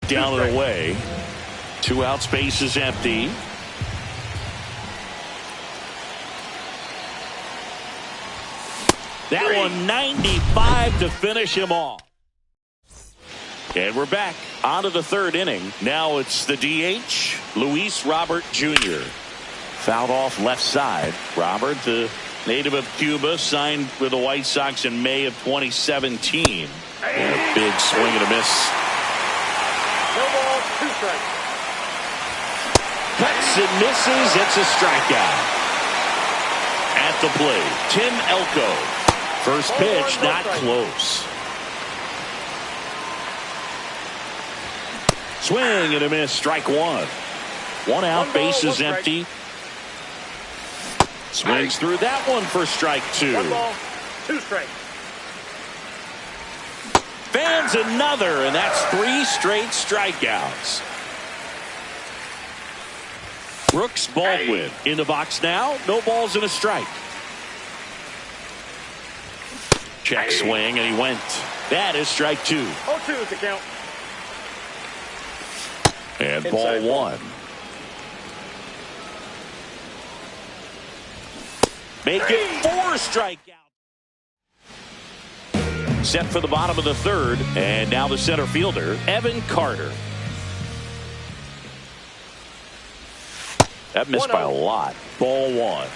Down and away. 2 out, space is empty. That one 95 to finish him off. And we're back onto the third inning. Now it's the DH, Luis Robert Jr. Fouled off left side. Robert, the native of Cuba, signed with the White Sox in May of 2017. And a big swing and a miss. No ball, 2 strikes. Cuts and misses. It's a strikeout. At the plate, Tim Elko. First pitch, not close. Swing and a miss, strike one. One out, bases empty. Swings through that one for strike two. 1 ball, 2 strikes. Fans another, and that's 3 straight strikeouts. Brooks Baldwin in the box now. No balls and a strike. Check swing, and he went. That is strike 2. 0-2 is the count. And ball 1. Make it 4 strikeouts. Set for the bottom of the third, and now the center fielder, Evan Carter. That missed by a lot. Ball 1.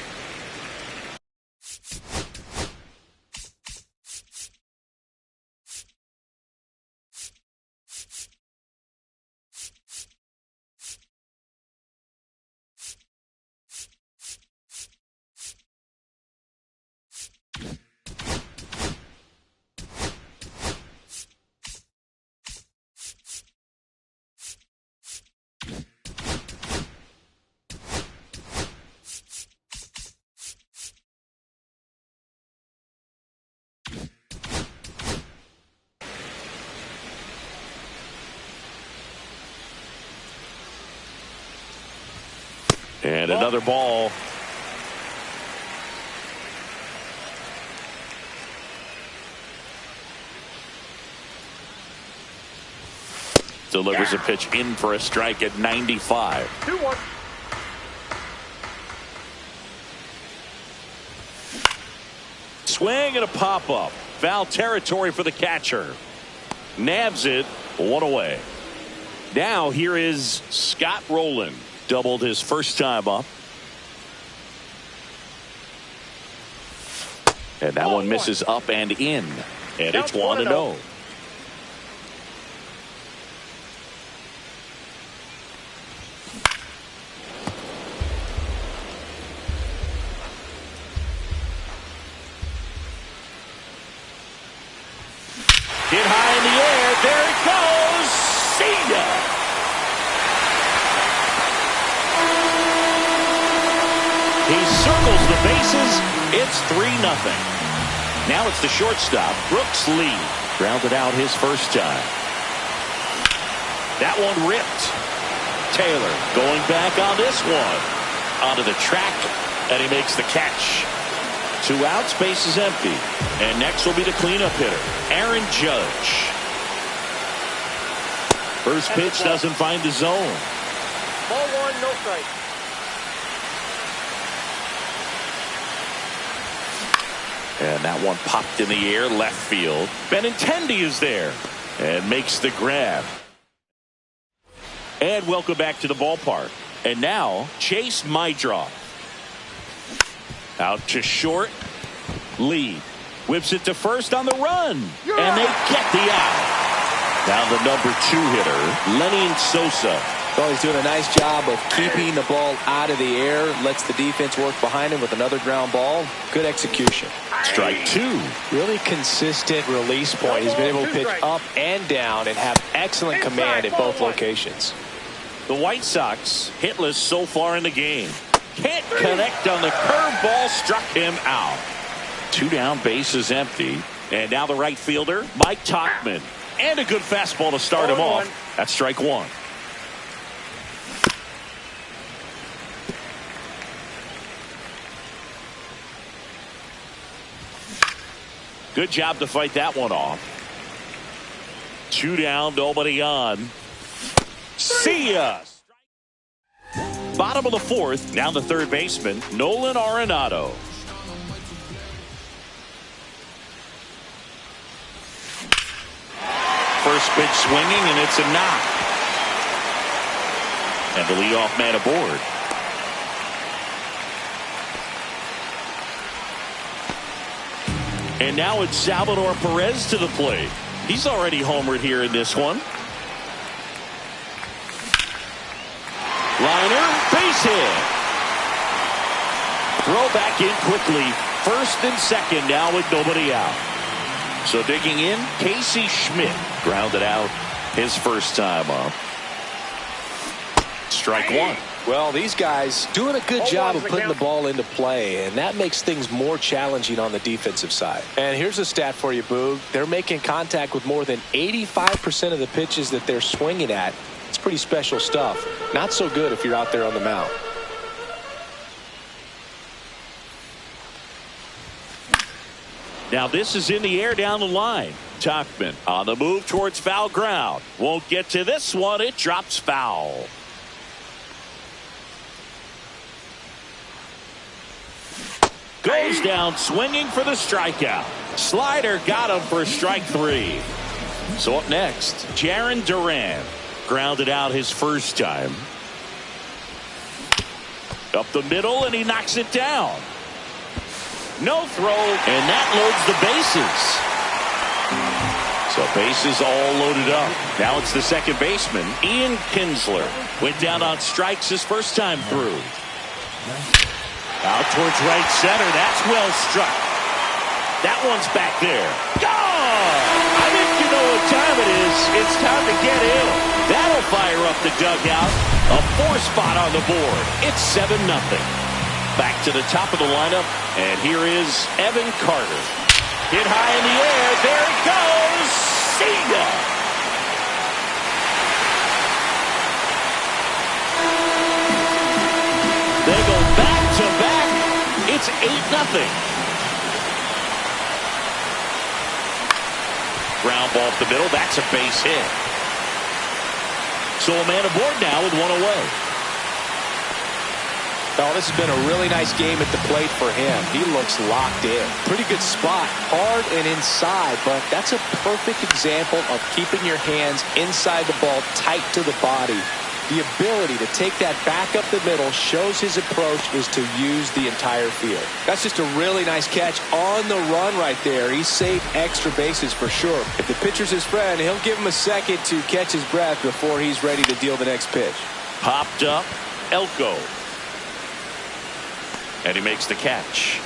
And another ball. Delivers a pitch in for a strike at 95. 2-1. Swing and a pop-up. Foul territory for the catcher. Nabs it, 1 away. Now here is Scott Rowland. Doubled his first time up. And that one misses up and in. And it's 1-0. Hit high in the air. There it goes. See ya. He circles the bases. It's 3-0. Now it's the shortstop, Brooks Lee. Grounded out his first time. That one ripped. Taylor going back on this one. Onto the track, and he makes the catch. 2 outs, bases empty. And next will be the cleanup hitter, Aaron Judge. First pitch doesn't find the zone. Ball 1, no strike. And that one popped in the air, left field. Benintendi is there and makes the grab. And welcome back to the ballpark. And now, Chase Meidroff. Out to short. Lee whips it to first on the run. And they get the out. Now the number 2 hitter, Lenny Sosa. Well, he's doing a nice job of keeping the ball out of the air. Lets the defense work behind him with another ground ball. Good execution. Strike 2. Really consistent release point. He's been able to pitch up and down and have excellent command at both locations. The White Sox hitless so far in the game. Can't connect on the curveball, struck him out. 2 down, bases empty. And now the right fielder, Mike Tauchman. And a good fastball to start him off. That's strike 1. Good job to fight that one off. 2 down, nobody on. See ya. Bottom of the 4th, now the third baseman, Nolan Arenado. First pitch swinging, and it's a knock. And the leadoff man aboard. And now it's Salvador Perez to the plate. He's already homered here in this one. Liner, base hit. Throw back in quickly first and second now with nobody out. So digging in, Casey Schmidt grounded out his first time up. Strike one. Well, these guys doing a good job of putting the ball into play, and that makes things more challenging on the defensive side. And here's a stat for you, Boog. They're making contact with more than 85% of the pitches that they're swinging at. It's pretty special stuff. Not so good if you're out there on the mound. Now this is in the air down the line. Tauchman on the move towards foul ground. Won't get to this one. It drops foul. Goes down swinging for the strikeout. Slider got him for strike three. So up next, Jarren Duran grounded out his first time. Up the middle, and he knocks it down. No throw, and that loads the bases. So bases all loaded up. Now it's the second baseman, Ian Kinsler. Went down on strikes his first time through. Out towards right center. That's well struck. That one's back there. Gone! I think you know what time it is. It's time to get in. That'll fire up the dugout. A 4 spot on the board. It's 7-0. Back to the top of the lineup. And here is Evan Carter. Hit high in the air. There it goes. See ya! They go back to back. It's 8-0. Ground ball up the middle. That's a base hit. So a man aboard now with one away. Oh, this has been a really nice game at the plate for him. He looks locked in. Pretty good spot, hard and inside, but that's a perfect example of keeping your hands inside the ball, tight to the body. The ability to take that back up the middle shows his approach is to use the entire field. That's just a really nice catch on the run right there. He saved extra bases for sure. If the pitcher's his friend, he'll give him a second to catch his breath before he's ready to deal the next pitch. Popped up, Elko. And he makes the catch.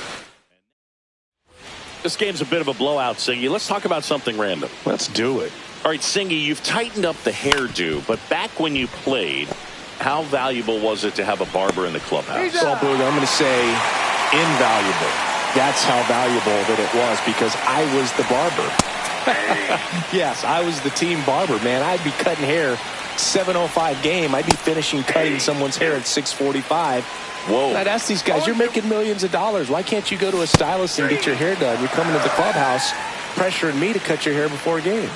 This game's a bit of a blowout, Singy. Let's talk about something random. Let's do it. All right, Singy, you've tightened up the hairdo, but back when you played, how valuable was it to have a barber in the clubhouse? Well, Boog, I'm going to say invaluable. That's how valuable that it was because I was the barber. Yes, I was the team barber, man. I'd be cutting hair 7:05 game. I'd be finishing cutting someone's hair at 6:45. Whoa. And I'd ask these guys, you're making millions of dollars. Why can't you go to a stylist and get your hair done? You're coming to the clubhouse pressuring me to cut your hair before a game.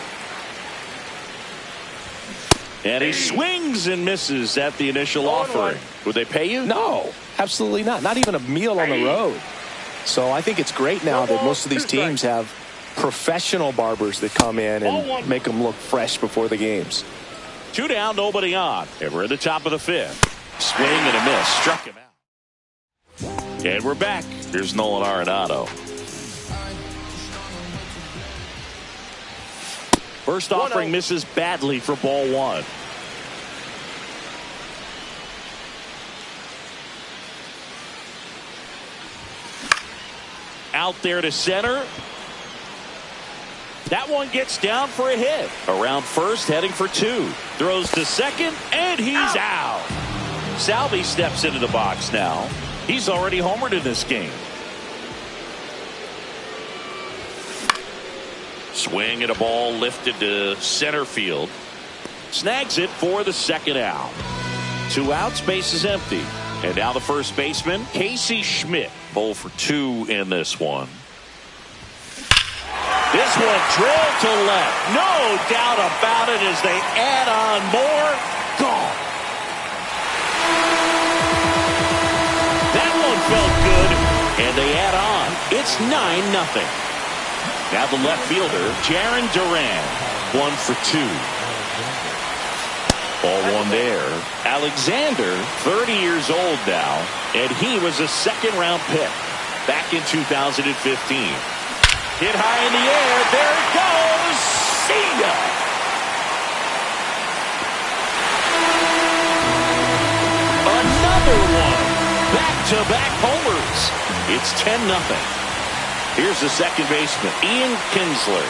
And he swings and misses at the initial offering. Would they pay you? No, absolutely not. Not even a meal on the road. So I think it's great now that most of these teams have professional barbers that come in and make them look fresh before the games. 2 down, nobody on. And we're at the top of the 5th. Swing and a miss. Struck him out. And we're back. Here's Nolan Arenado. First offering misses badly for ball 1. Out there to center. That one gets down for a hit. Around first, heading for 2. Throws to second, and he's out. Salvi steps into the box now. He's already homered in this game. Swing and a ball lifted to center field. Snags it for the second out. 2 outs, base is empty. And now the first baseman, Casey Schmidt. 0 for 2 in this one. This one drilled to left. No doubt about it as they add on more. Gone. That one felt good, and they add on. It's 9-0. Now the left fielder, Jarren Duran, 1 for 2. Ball 1 there. Alexander, 30 years old now, and he was a second-round pick back in 2015. Hit high in the air. There it goes. See ya. Another one. Back-to-back homers. It's 10-0. Here's the second baseman, Ian Kinsler.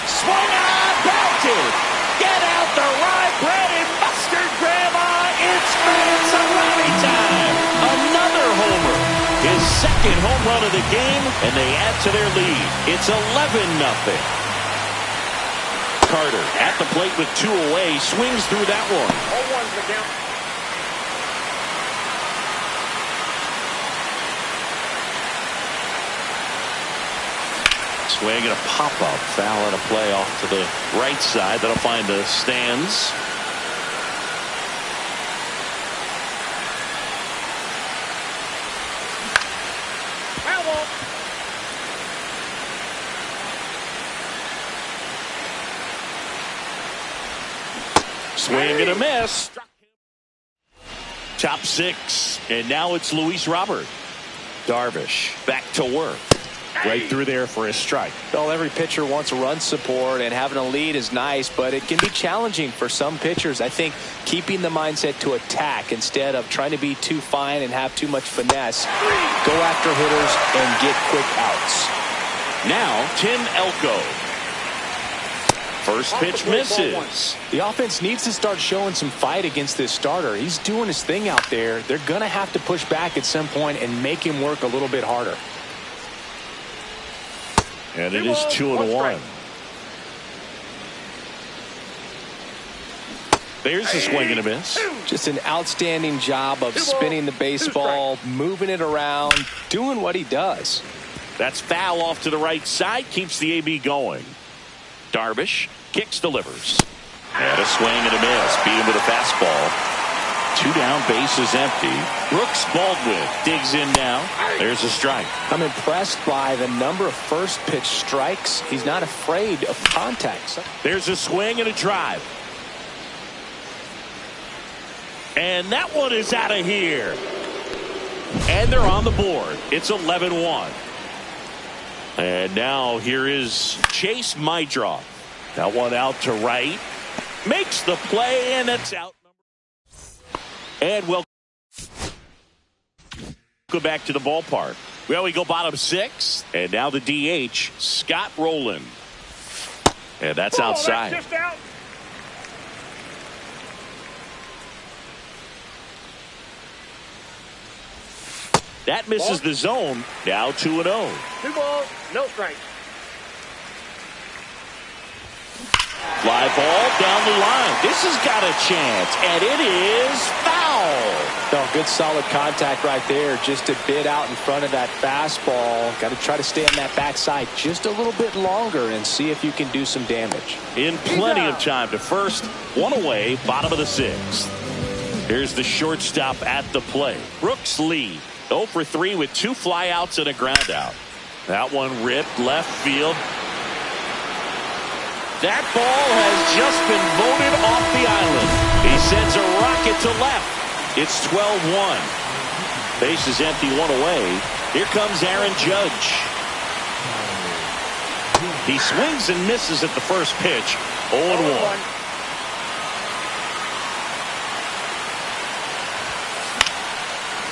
Swung on, belted. Get out the rye bread and mustard, Grandma. It's rally time. Another homer. His second home run of the game, and they add to their lead. It's 11-0. Carter at the plate with 2 away, swings through that one. 0-1's the count. Swing and a pop-up, foul and a play off to the right side. That'll find the stands. Foul ball. Swing and a miss. Top 6, and now it's Luis Robert. Darvish back to work. Right through there for a strike. Well, every pitcher wants run support, and having a lead is nice, but it can be challenging for some pitchers. I think keeping the mindset to attack instead of trying to be too fine and have too much finesse. Go after hitters and get quick outs. Now, Tim Elko. First pitch misses. The offense needs to start showing some fight against this starter. He's doing his thing out there. They're going to have to push back at some point and make him work a little bit harder. And it is 2-1. There's a swing and a miss. Just an outstanding job of spinning the baseball, moving it around, doing what he does. That's foul off to the right side, keeps the AB going. Darvish kicks, delivers. And a swing and a miss. Beat him with a fastball. 2 down, bases empty. Brooks Baldwin digs in now. There's a strike. I'm impressed by the number of first pitch strikes. He's not afraid of contact. There's a swing and a drive. And that one is out of here. And they're on the board. It's 11-1. And now here is Chase Meidroth. That one out to right. Makes the play, and it's out. And we'll go back to the ballpark. Well, we go bottom 6. And now the DH, Scott Rowland. And that's outside. That's just out. That misses the zone. Now 2-0. 2 balls, no strikes. Fly ball down the line. This has got a chance, and it is foul. No, good solid contact right there. Just a bit out in front of that fastball. Got to try to stay on that backside just a little bit longer and see if you can do some damage. In plenty of time to first. 1 away, bottom of the 6th. Here's the shortstop at the plate. Brooks Lee, 0 for 3 with 2 flyouts and a ground out. That one ripped left field. That ball has just been voted off the island. He sends a rocket to left. It's 12-1. Bases empty, 1 away. Here comes Aaron Judge. He swings and misses at the first pitch. 0-1.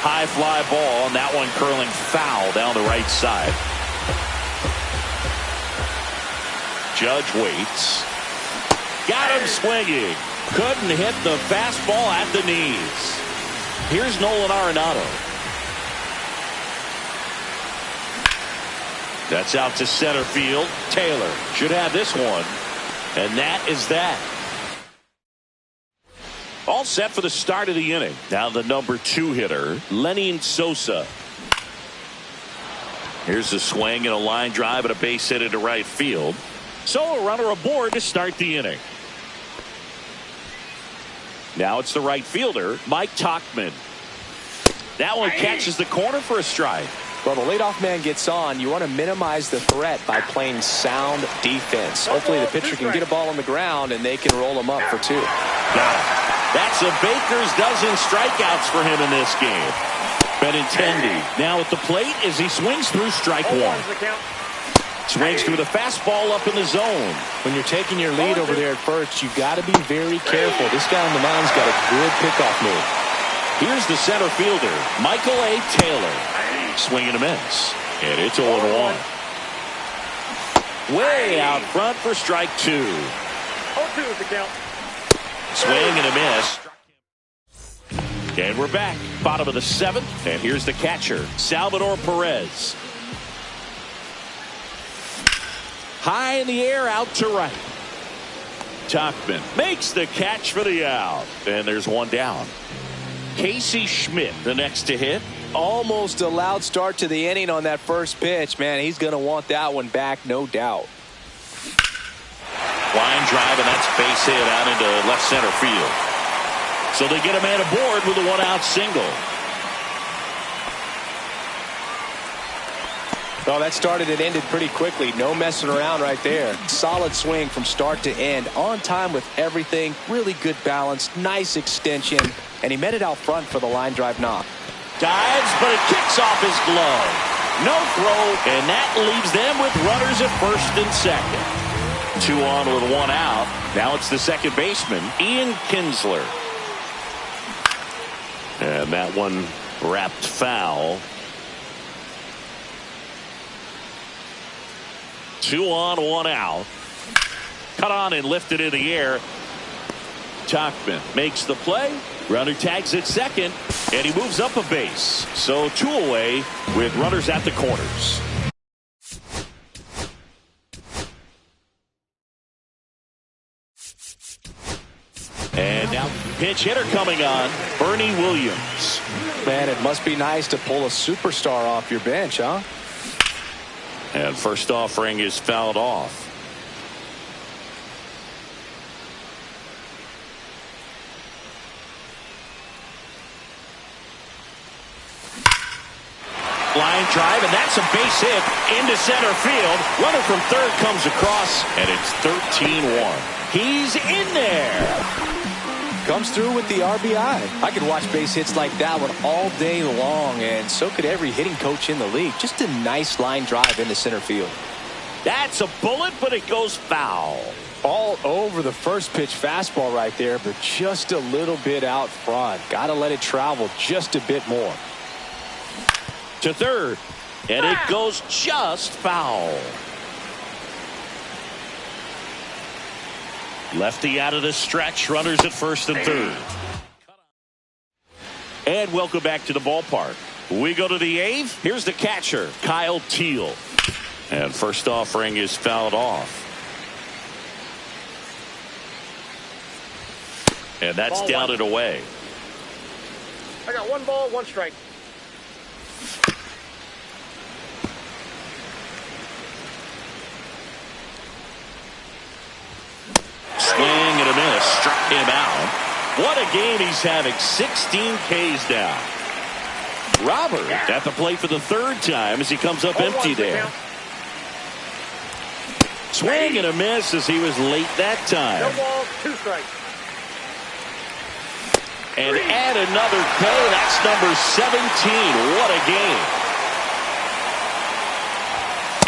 High fly ball, and that one curling foul down the right side. Judge waits. Got him swinging. Couldn't hit the fastball at the knees. Here's Nolan Arenado. That's out to center field. Taylor should have this one. And that is that. All set for the start of the inning. Now the number 2 hitter, Lenny Sosa. Here's a swing and a line drive and a base hit into right field. So a runner aboard to start the inning. Now it's the right fielder, Mike Tauchman. That one catches the corner for a strike. Well, the leadoff man gets on. You want to minimize the threat by playing sound defense. Hopefully the pitcher can get a ball on the ground and they can roll him up for 2. Got it. That's a baker's dozen strikeouts for him in this game. Benintendi now at the plate as he swings through strike 1. Swings through the fastball up in the zone. When you're taking your lead over there at first, you got to be very careful. This guy on the mound's got a good pickoff move. Here's the center fielder, Michael A. Taylor. Swing and a miss. And it's 0-1. Way out front for strike 2. 0-2 is the count. Swing and a miss. And we're back. Bottom of the 7th. And here's the catcher, Salvador Perez. High in the air, out to right. Tauchman makes the catch for the out. And there's one down. Casey Schmidt, the next to hit. Almost a loud start to the inning on that first pitch. Man, he's going to want that one back, no doubt. Line drive, and that's base hit out into left center field. So they get a man aboard with a one-out single. Oh, that started and ended pretty quickly. No messing around right there. Solid swing from start to end. On time with everything. Really good balance. Nice extension. And he met it out front for the line drive knock. Dives, but it kicks off his glove. No throw, and that leaves them with runners at first and second. 2 on with 1 out. Now it's the second baseman, Ian Kinsler. And that one wrapped foul. 2 on, 1 out. Cut on and lifted in the air. Tauchman makes the play. Runner tags at second, and he moves up a base. So 2 away with runners at the corners. And now pinch hitter coming on, Bernie Williams. Man, it must be nice to pull a superstar off your bench, huh? And first offering is fouled off. Line drive, and that's a base hit into center field. Runner from third comes across, and it's 13-1. He's in there. Comes through with the RBI. I could watch base hits like that one all day long, and so could every hitting coach in the league. Just a nice line drive into center field. That's a bullet, but it goes foul. All over the first pitch fastball right there, but just a little bit out front. Got to let it travel just a bit more. To third, and it goes just foul. Lefty out of the stretch, runners at first and third. And welcome back to the ballpark. We go to the 8th. Here's the catcher, Kyle Teel. And first offering is fouled off. And that's Ball down one. and away. I got 1 ball, 1 strike. Swing and a miss. Struck him out. What a game he's having. 16 Ks down. Robert at the plate for the 3rd time as he comes up empty there. Swing and a miss as he was late that time. No balls, 2 strikes. And add another K. That's number 17. What a game.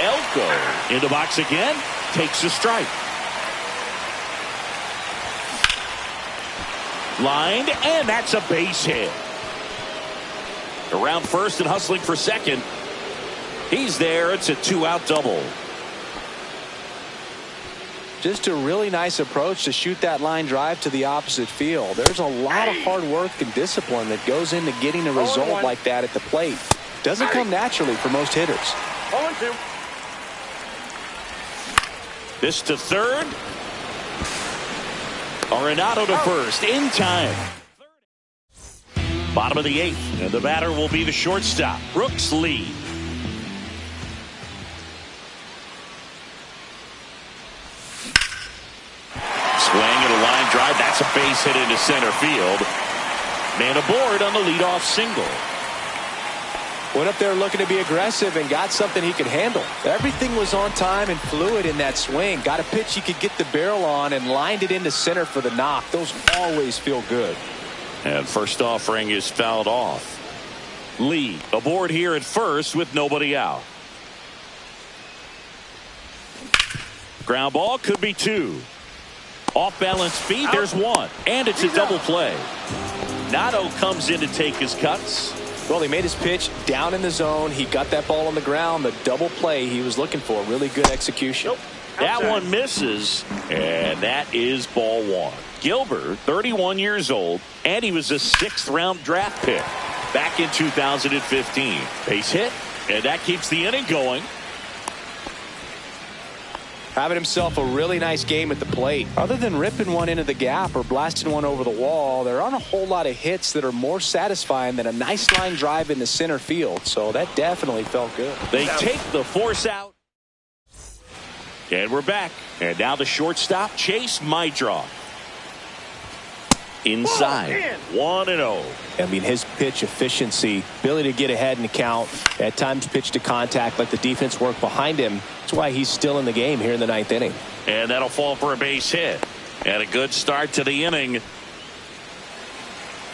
Elko in the box again. Takes a strike. Lined, and that's a base hit. Around first and hustling for second. He's there. It's a 2-out double. Just a really nice approach to shoot that line drive to the opposite field. There's a lot of hard work and discipline that goes into getting a result like that at the plate. Doesn't come naturally for most hitters. 0-2. This to third. Arenado to first in time. Bottom of the 8th, and the batter will be the shortstop, Brooks Lee. Swing and a line drive. That's a base hit into center field. Man aboard on the leadoff single. Went up there looking to be aggressive and got something he could handle. Everything was on time and fluid in that swing. Got a pitch he could get the barrel on and lined it into center for the knock. Those always feel good. And first offering is fouled off. Lee aboard here at first with nobody out. Ground ball could be 2. Off balance feet, there's 1. And it's a double play. Nato comes in to take his cuts. Well, he made his pitch down in the zone. He got that ball on the ground. The double play he was looking for. Really good execution. Nope. That Outside. one misses, and that is ball one. Gilbert, 31 years old, and he was a 6th-round draft pick back in 2015. Base hit, and that keeps the inning going. Having himself a really nice game at the plate. Other than ripping one into the gap or blasting one over the wall, there aren't a whole lot of hits that are more satisfying than a nice line drive in the center field. So that definitely felt good. They take the force out. And we're back. And now the shortstop, Chase Maidroff. Inside, 1-0. I mean, his pitch efficiency, ability to get ahead in the count, at times pitch to contact, let the defense work behind him. That's why he's still in the game here in the 9th inning. And that'll fall for a base hit. And a good start to the inning.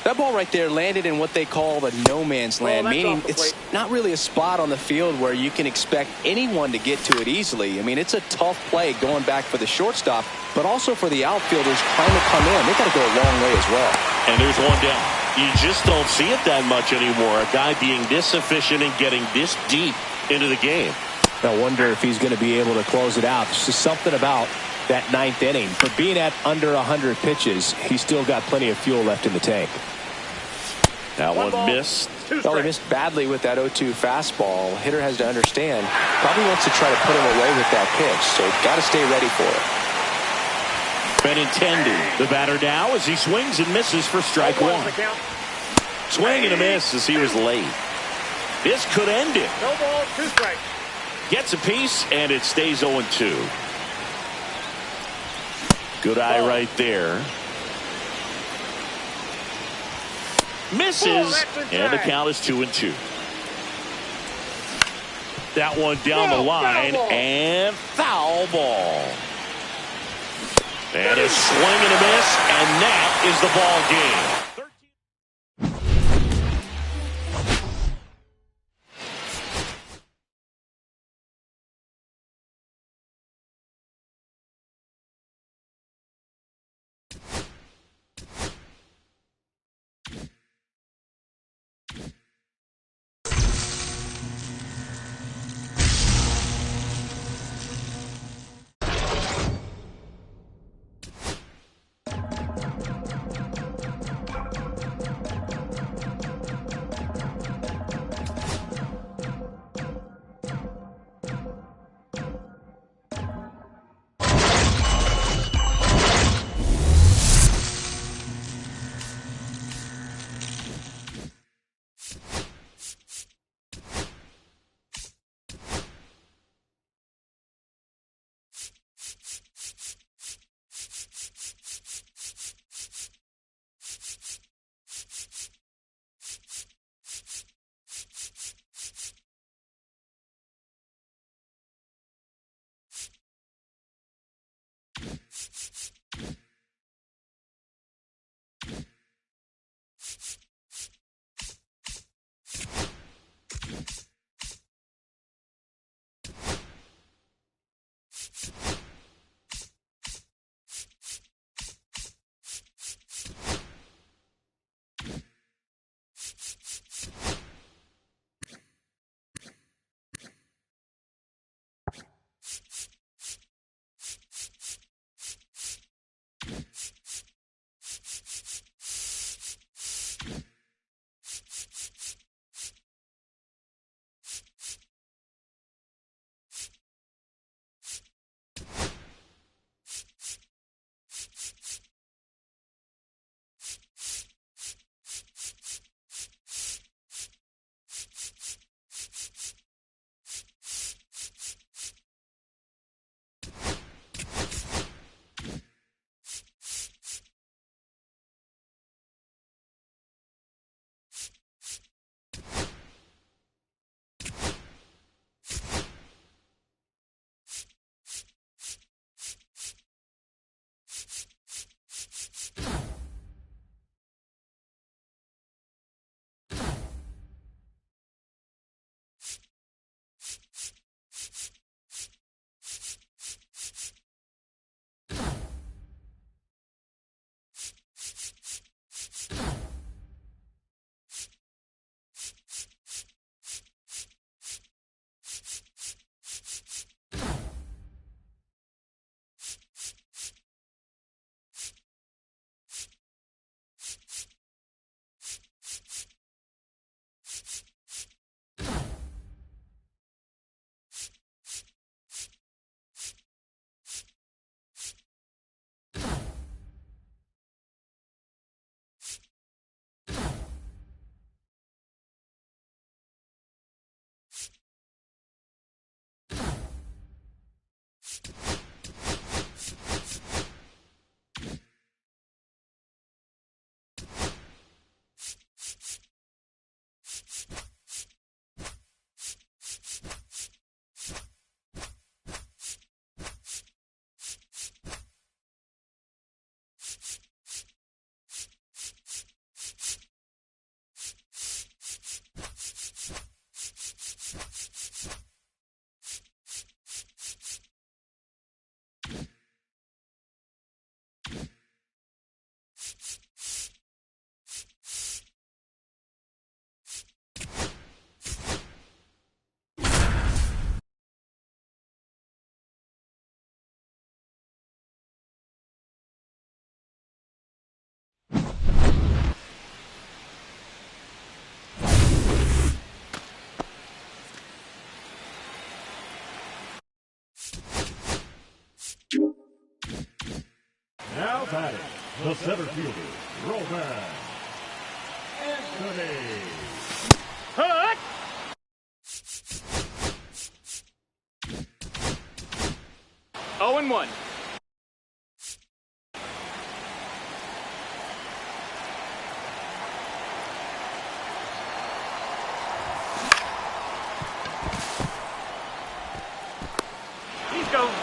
That ball right there landed in what they call the no man's land, meaning it's not really a spot on the field where you can expect anyone to get to it easily. I mean, it's a tough play going back for the shortstop, but also for the outfielders trying to come in. They got to go a long way as well. And there's one down. You just don't see it that much anymore. A guy being this efficient and getting this deep into the game. I wonder if he's going to be able to close it out. There's just something about that 9th inning. For being at under 100 pitches, he's still got plenty of fuel left in the tank. That one missed. Well, he missed badly with that 0-2 fastball. Hitter has to understand. Probably wants to try to put him away with that pitch, so got to stay ready for it. Benintendi, the batter now, as he swings and misses for strike one. Swing and a miss as he was late. This could end it. No ball, 2 strikes. Gets a piece, and it stays 0-2. Good eye right there. Misses, and the count is 2-2. That one down the line, and foul ball. And a swing and a miss, and that is the ball game. Now batting, the center fielder, Roman Anthony. Hut! Oh and 1. He's going.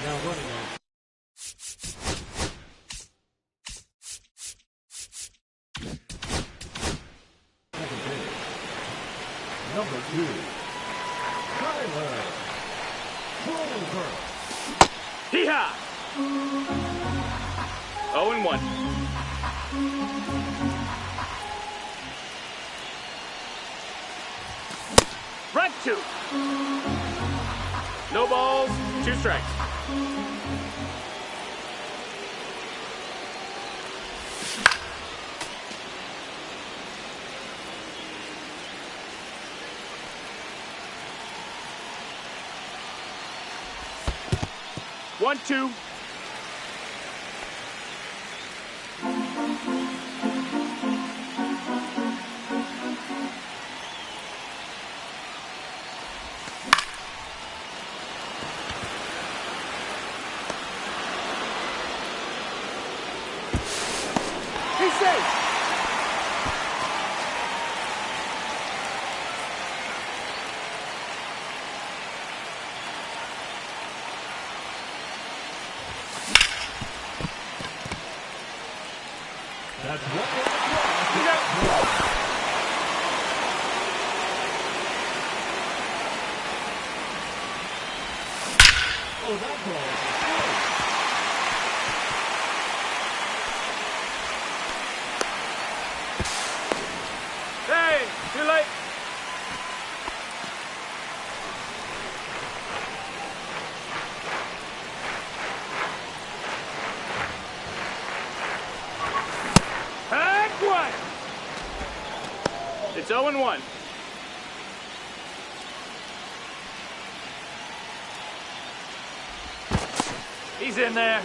Now running at second base, number 2, Tyler Clover. Hee-haw! 0 and 1. Right 2. No balls, 2 strikes. One, 2. He's safe. That's one. Oh, that ball is Hey, too late. Heck one. It's 0 and 1. He's in there.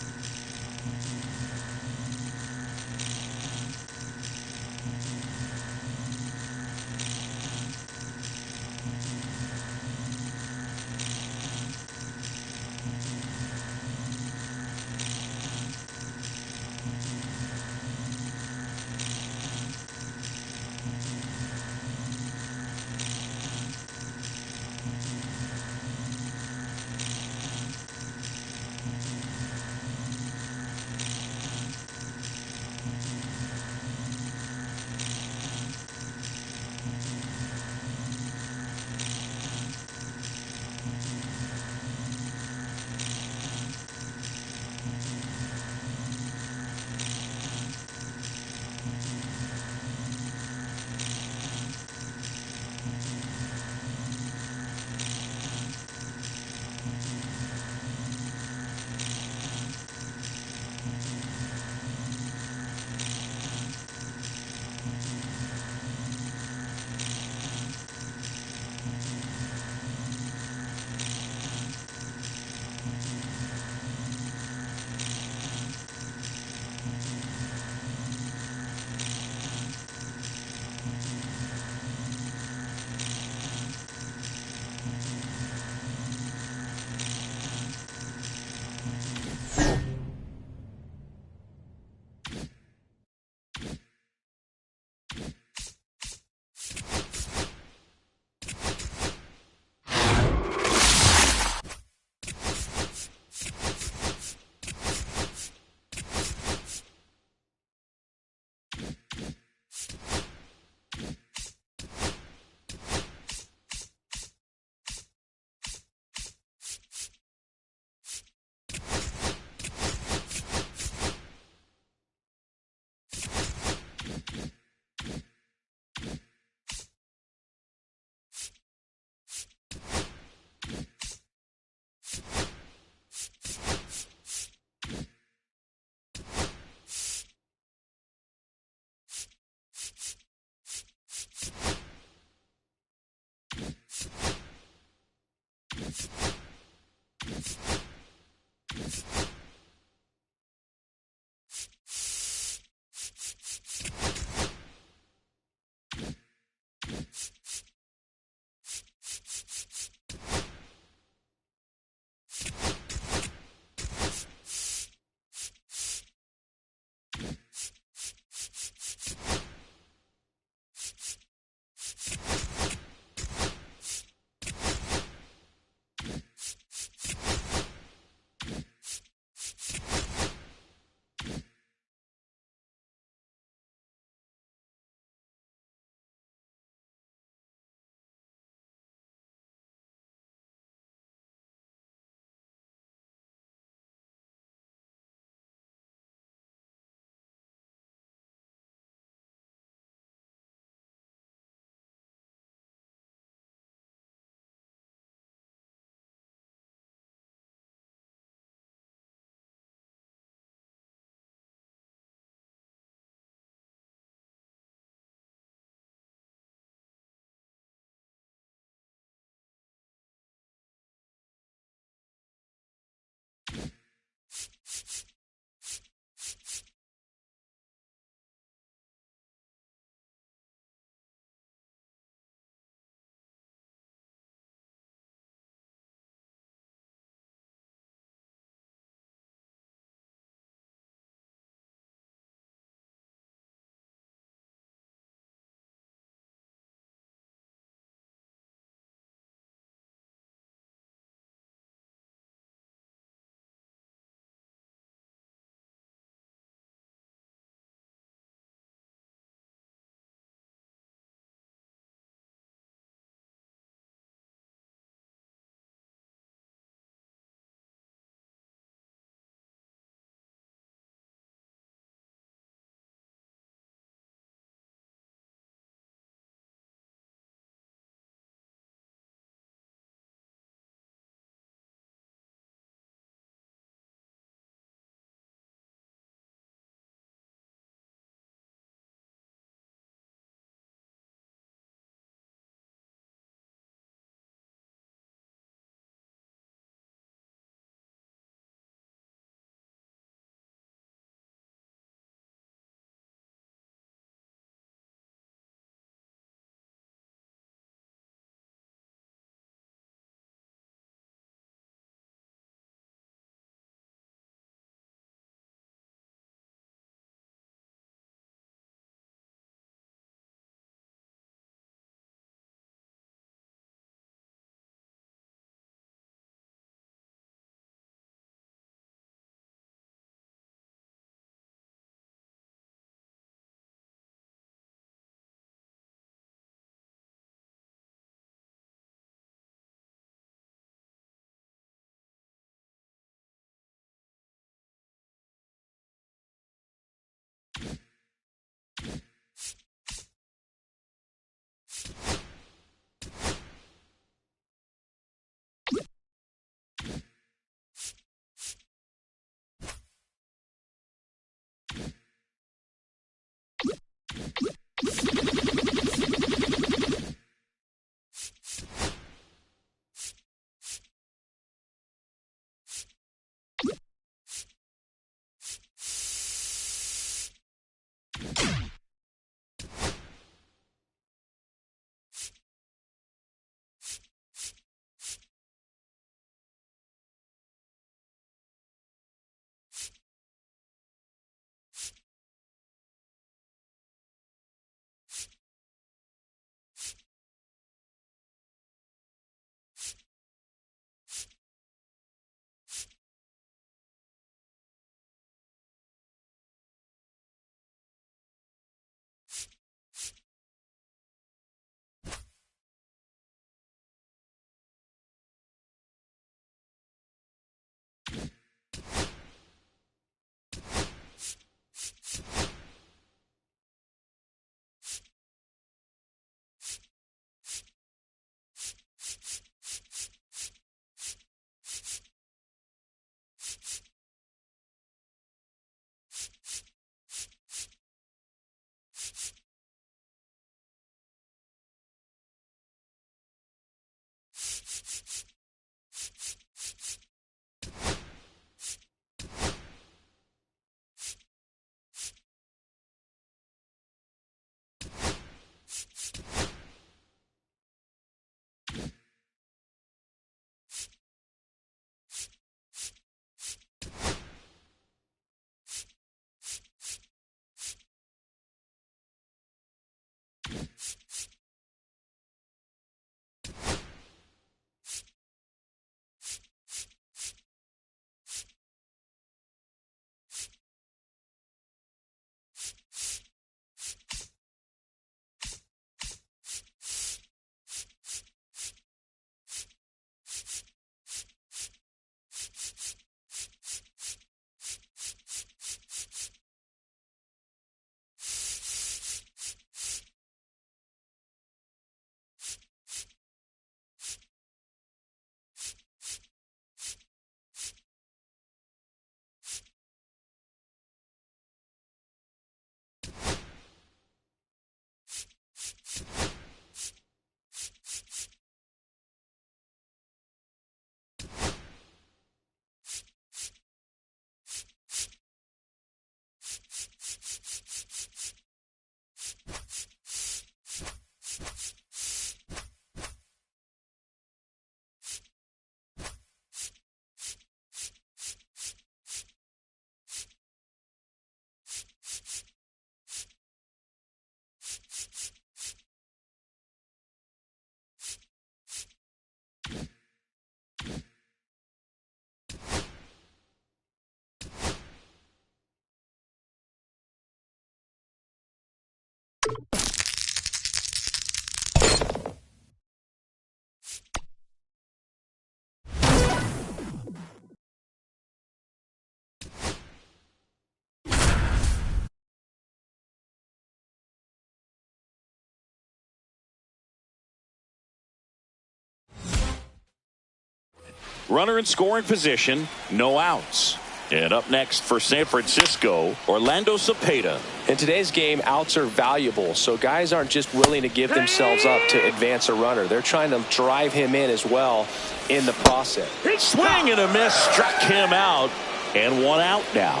Runner in scoring position, no outs. And up next for San Francisco, Orlando Cepeda. In today's game, outs are valuable, so guys aren't just willing to give themselves up to advance a runner. They're trying to drive him in as well in the process. Swing and a miss, struck him out, and one out now.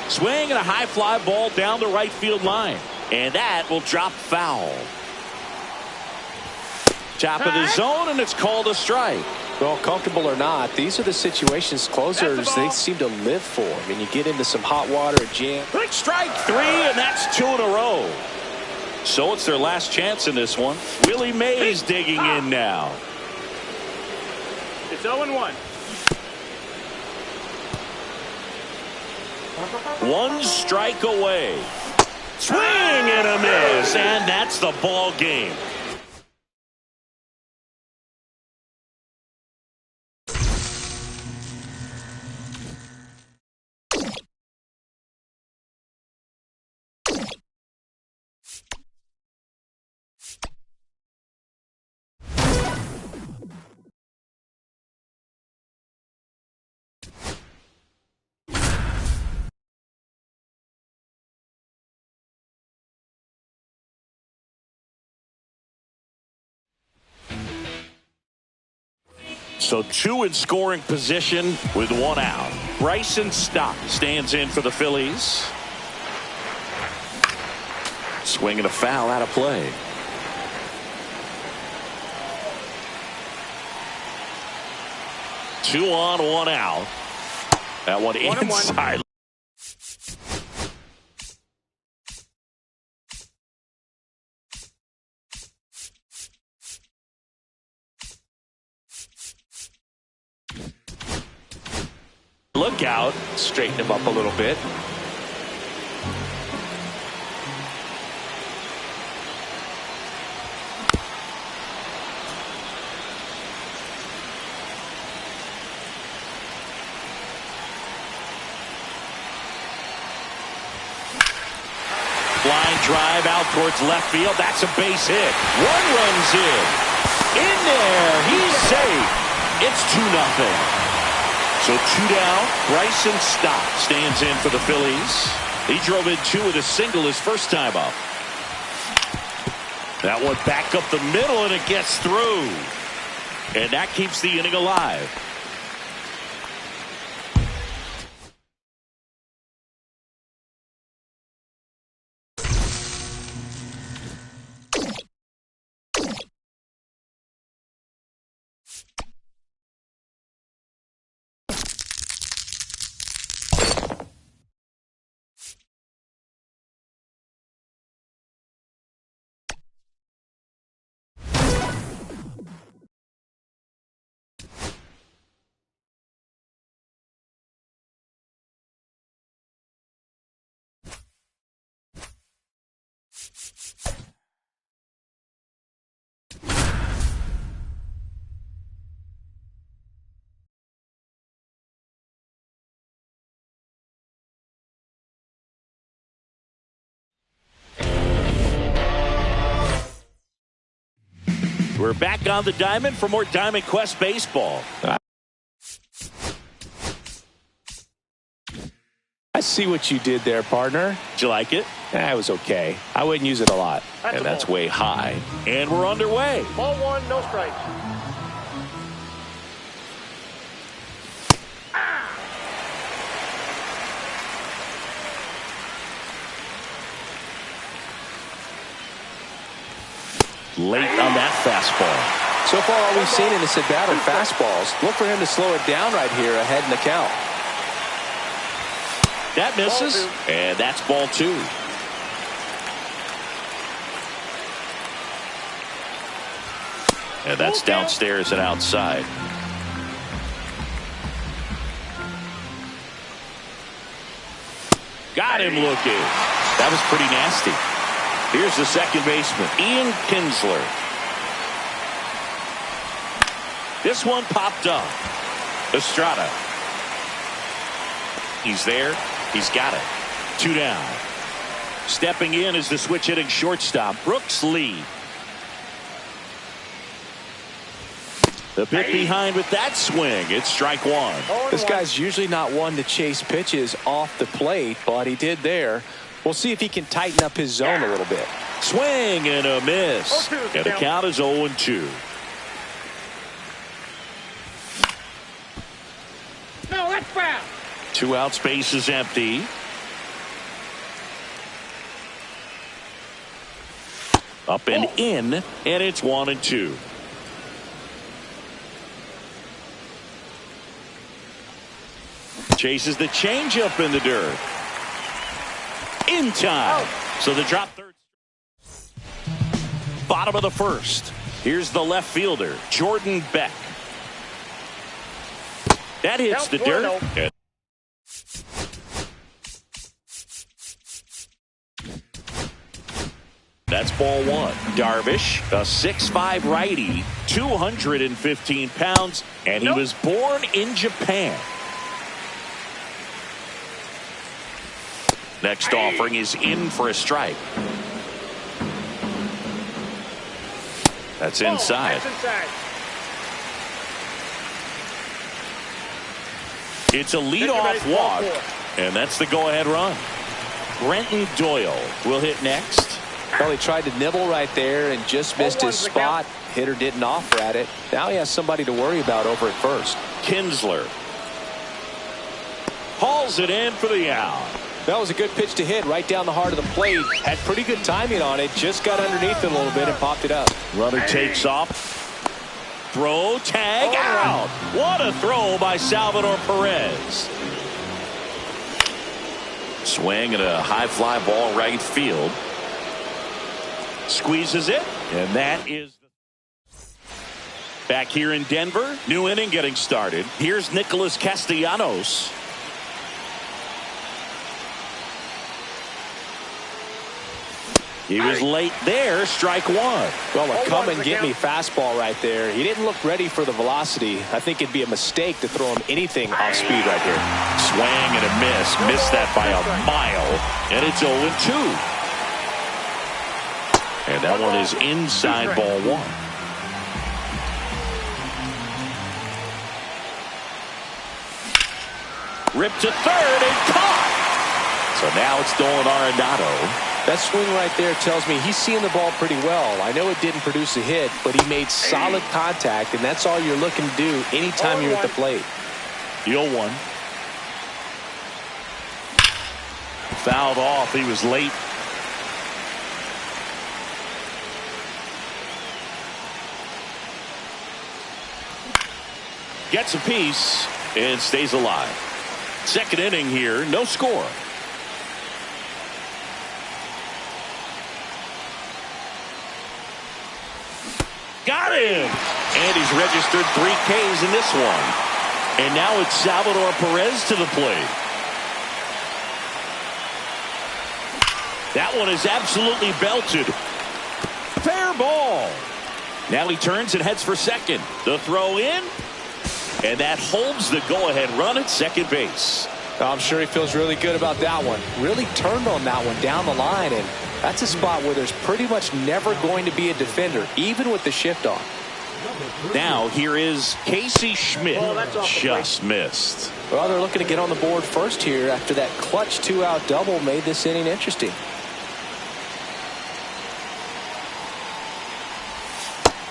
Swing and a high fly ball down the right field line, and that will drop foul. Top of the zone, and it's called a strike. Well, comfortable or not, these are the situations closers they seem to live for. I mean, you get into some hot water, jam. Strike three, and that's 2 in a row. So it's their last chance in this one. Willie Mays digging in now. It's 0-1. One strike away. Swing and a miss, and that's the ball game. So 2 in scoring position with 1 out. Bryson Stott stands in for the Phillies. Swinging a foul out of play. Two on, 1 out. That one inside. Look out. Straighten him up a little bit. Line drive out towards left field. That's a base hit. 1 runs in. In there. He's safe. It's 2-0. So 2 down. Bryson Stott stands in for the Phillies. He drove in 2 with a single his first time up. That one back up the middle, and it gets through. And that keeps the inning alive. We're back on the diamond for more Diamond Quest baseball. I see what you did there, partner. Did you like it? It was okay. I wouldn't use it a lot. And that's way high. And we're underway. Ball 1, no strikes. Late on that fastball. So far, all we've seen in this at-bat are fastballs. Look for him to slow it down right here ahead in the count. That misses, and that's ball 2. And that's downstairs and outside. Got him looking. That was pretty nasty. Here's the second baseman, Ian Kinsler. This one popped up. Estrada. He's there. He's got it. 2 down. Stepping in is the switch hitting shortstop, Brooks Lee. The bit behind with that swing. It's strike one. This guy's usually not one to chase pitches off the plate, but he did there. We'll see if he can tighten up his zone a little bit. Swing and a miss. And the count is 0-2. No, that's foul. 2 out, space is empty. Up and in, and it's 1-2. Chases the changeup in the dirt. In time. So the drop third. Bottom of the first. Here's the left fielder, Jordan Beck. That hits the dirt. That's ball one. Darvish, a 6'5" righty, 215 pounds, and he was born in Japan. Next offering is in for a strike. That's inside. It's a leadoff walk, and that's the go-ahead run. Brenton Doyle will hit next. Well, he tried to nibble right there and just missed his spot. Hitter didn't offer at it. Now he has somebody to worry about over at first. Kinsler hauls it in for the out. That was a good pitch to hit right down the heart of the plate. Had pretty good timing on it. Just got underneath it a little bit and popped it up. Runner takes off. Throw, tag, out. What a throw by Salvador Perez. Swing and a high fly ball right field. Squeezes it, and that is back here in Denver. New inning getting started. Here's Nicholas Castellanos. He was late there, strike one. Well, a come-and-get-me fastball right there. He didn't look ready for the velocity. I think it'd be a mistake to throw him anything off speed right here. Swing and a miss. Missed that by a mile, and it's 0-2. And that one is inside ball one. Ripped to third and caught. So now it's Nolan Arenado. That swing right there tells me he's seeing the ball pretty well. I know it didn't produce a hit, but he made solid contact, and that's all you're looking to do anytime you're at the plate. The 0-1. Fouled off. He was late. Gets a piece and stays alive. Second inning here, no score. Got him! And he's registered 3 Ks in this one. And now it's Salvador Perez to the plate. That one is absolutely belted. Fair ball. Now he turns and heads for second. The throw in. And that holds the go-ahead run at second base. I'm sure he feels really good about that one. Really turned on that one down the line, and that's a spot where there's pretty much never going to be a defender, even with the shift on. Now here is Casey Schmidt. Just missed. Well, they're looking to get on the board first here after that clutch 2-out double made this inning interesting.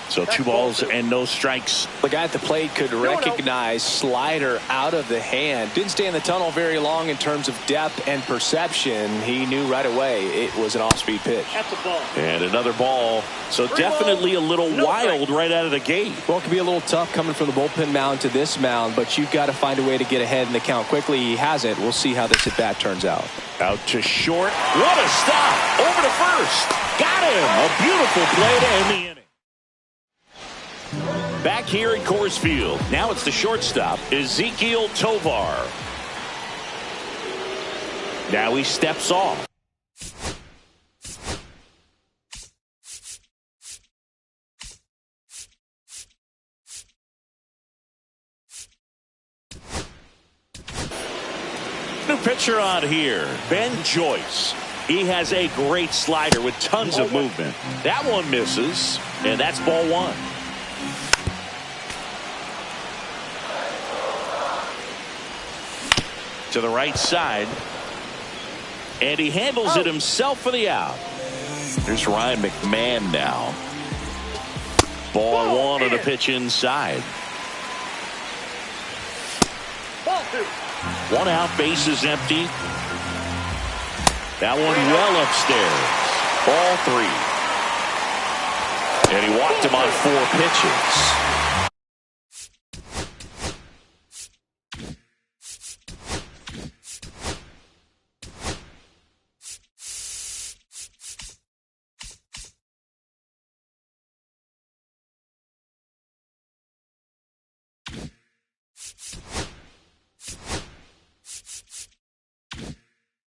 So 2 balls and no strikes. The guy at the plate could recognize slider out of the hand. Didn't stay in the tunnel very long in terms of depth and perception. He knew right away it was an off-speed pitch. That's a ball. And another ball. So definitely a little wild right out of the gate. Well, it can be a little tough coming from the bullpen mound to this mound, but you've got to find a way to get ahead in the count quickly. He hasn't. We'll see how this at-bat turns out. Out to short. What a stop. Over to first. Got him. A beautiful play to end the inning. Back here at Coors Field. Now it's the shortstop, Ezequiel Tovar. Now he steps off. New pitcher on here, Ben Joyce. He has a great slider with tons of movement. That one misses, and that's ball one. To the right side. And he handles it himself for the out. There's Ryan McMahon now. Ball one on a pitch inside. Ball two. One out, base is empty. That one well upstairs. Ball three. And he walked him on 4 pitches.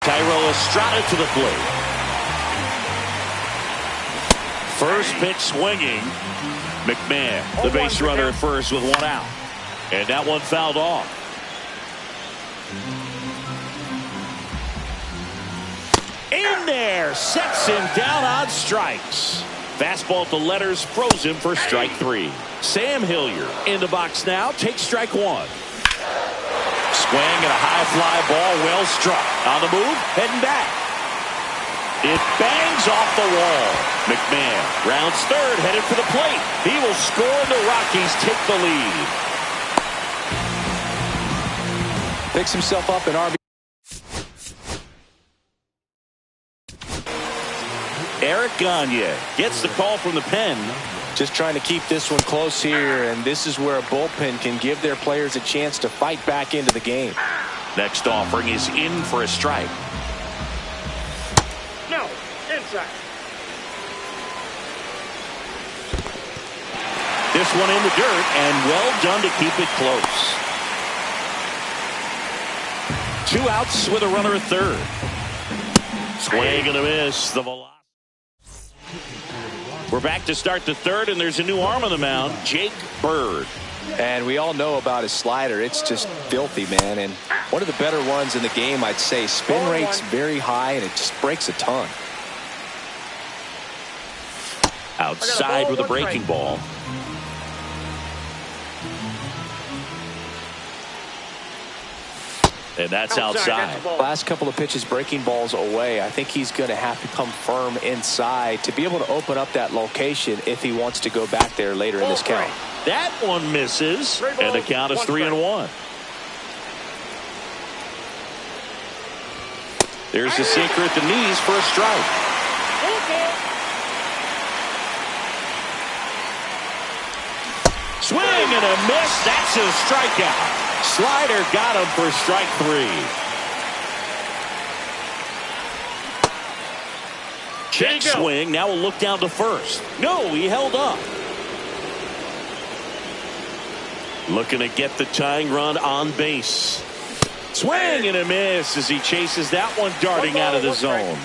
Thairo Estrada to the plate. First pitch swinging. McMahon, the base runner at first with 1 out. And that one fouled off. In there, sets him down on strikes. Fastball to letters, froze him for strike 3. Sam Hilliard in the box now, takes strike 1. Swing and a high fly ball, well struck. On the move, heading back. It bangs off the wall. McMahon rounds third, headed for the plate. He will score and the Rockies take the lead. Picks himself up in RB. Eric Gagne gets the call from the pen. Just trying to keep this one close here, and this is where a bullpen can give their players a chance to fight back into the game. Next offering is in for a strike. No, inside. This one in the dirt, and well done to keep it close. 2 outs with a runner at third. Swing and a miss. The velocity. We're back to start the third, and there's a new arm on the mound, Jake Bird. And we all know about his slider. It's just filthy, man. And one of the better ones in the game, I'd say. Spin rate's very high, and it just breaks a ton. Outside with a breaking ball. And that's outside. Last couple of pitches breaking balls away. I think he's going to have to come firm inside to be able to open up that location if he wants to go back there later in this count. That one misses, and the count is 3-1. There's the sinker at the knees for a strike. Swing and a miss. That's his strikeout. Slider got him for strike 3. Check swing. Now we'll look down to first. No, he held up. Looking to get the tying run on base. Swing and a miss as he chases that one darting out of the zone.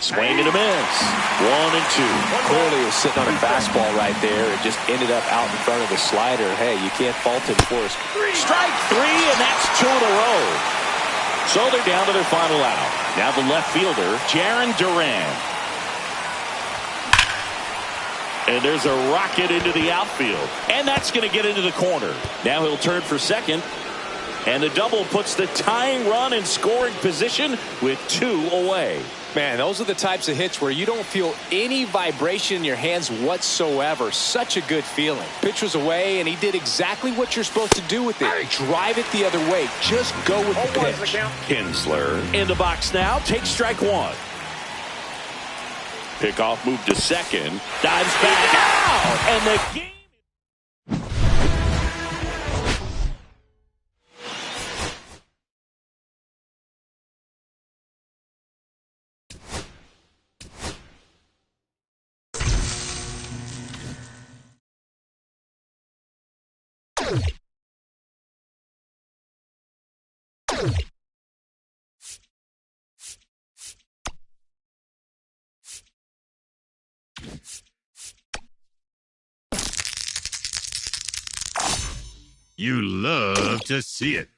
Swing and a miss. 1-2. Clearly he was sitting on a fastball right there. It just ended up out in front of the slider. Hey, you can't fault him for his. Strike 3, and that's 2 in a row. So they're down to their final out. Now the left fielder, Jarren Duran. And there's a rocket into the outfield. And that's going to get into the corner. Now he'll turn for second. And the double puts the tying run in scoring position with 2 away. Man, those are the types of hits where you don't feel any vibration in your hands whatsoever. Such a good feeling. Pitch was away, and he did exactly what you're supposed to do with it. Drive it the other way. Just go with the pitch. Kinsler in the box now. Takes strike 1. Pickoff move to second. Dives back out. And the game. You love to see it.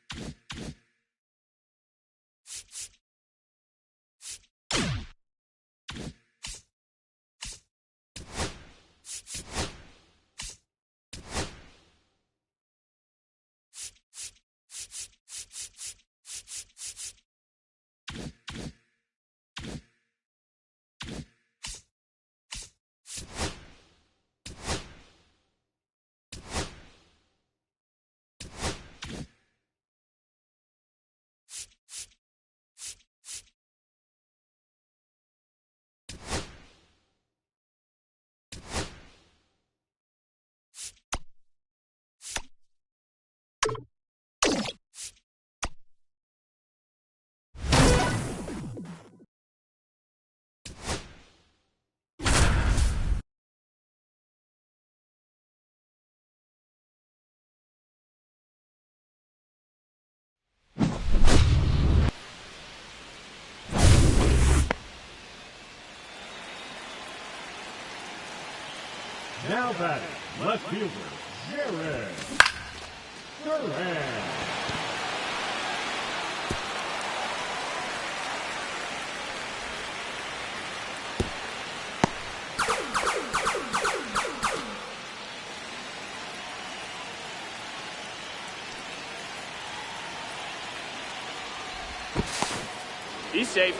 Now batting, left fielder, Jared Duran. He's safe.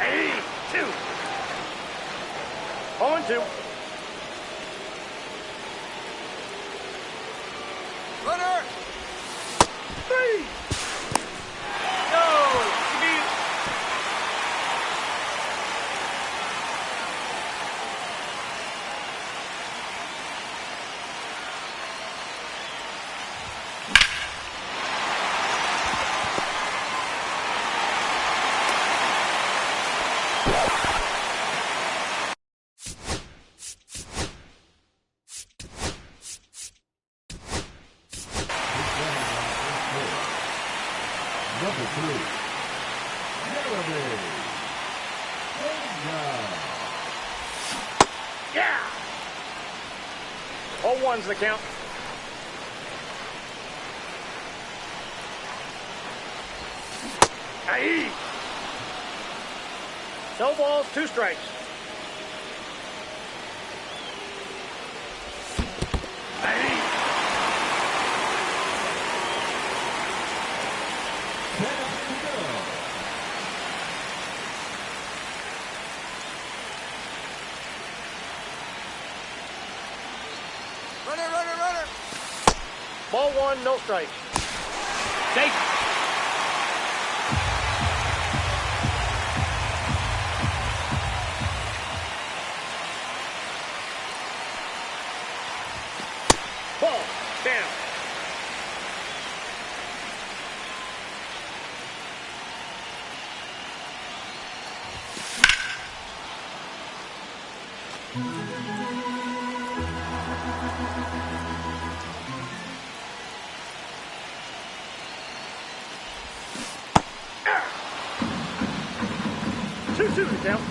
Hey, 2. 0-2. Runner. 3. No. Number 3, Jeremy Pena. Yeah. 0-1's the count. Aye. No balls, 2 strikes. Aye. 10 to go. Runner. Ball 1, no strikes. Safe. Ball down. Two to count.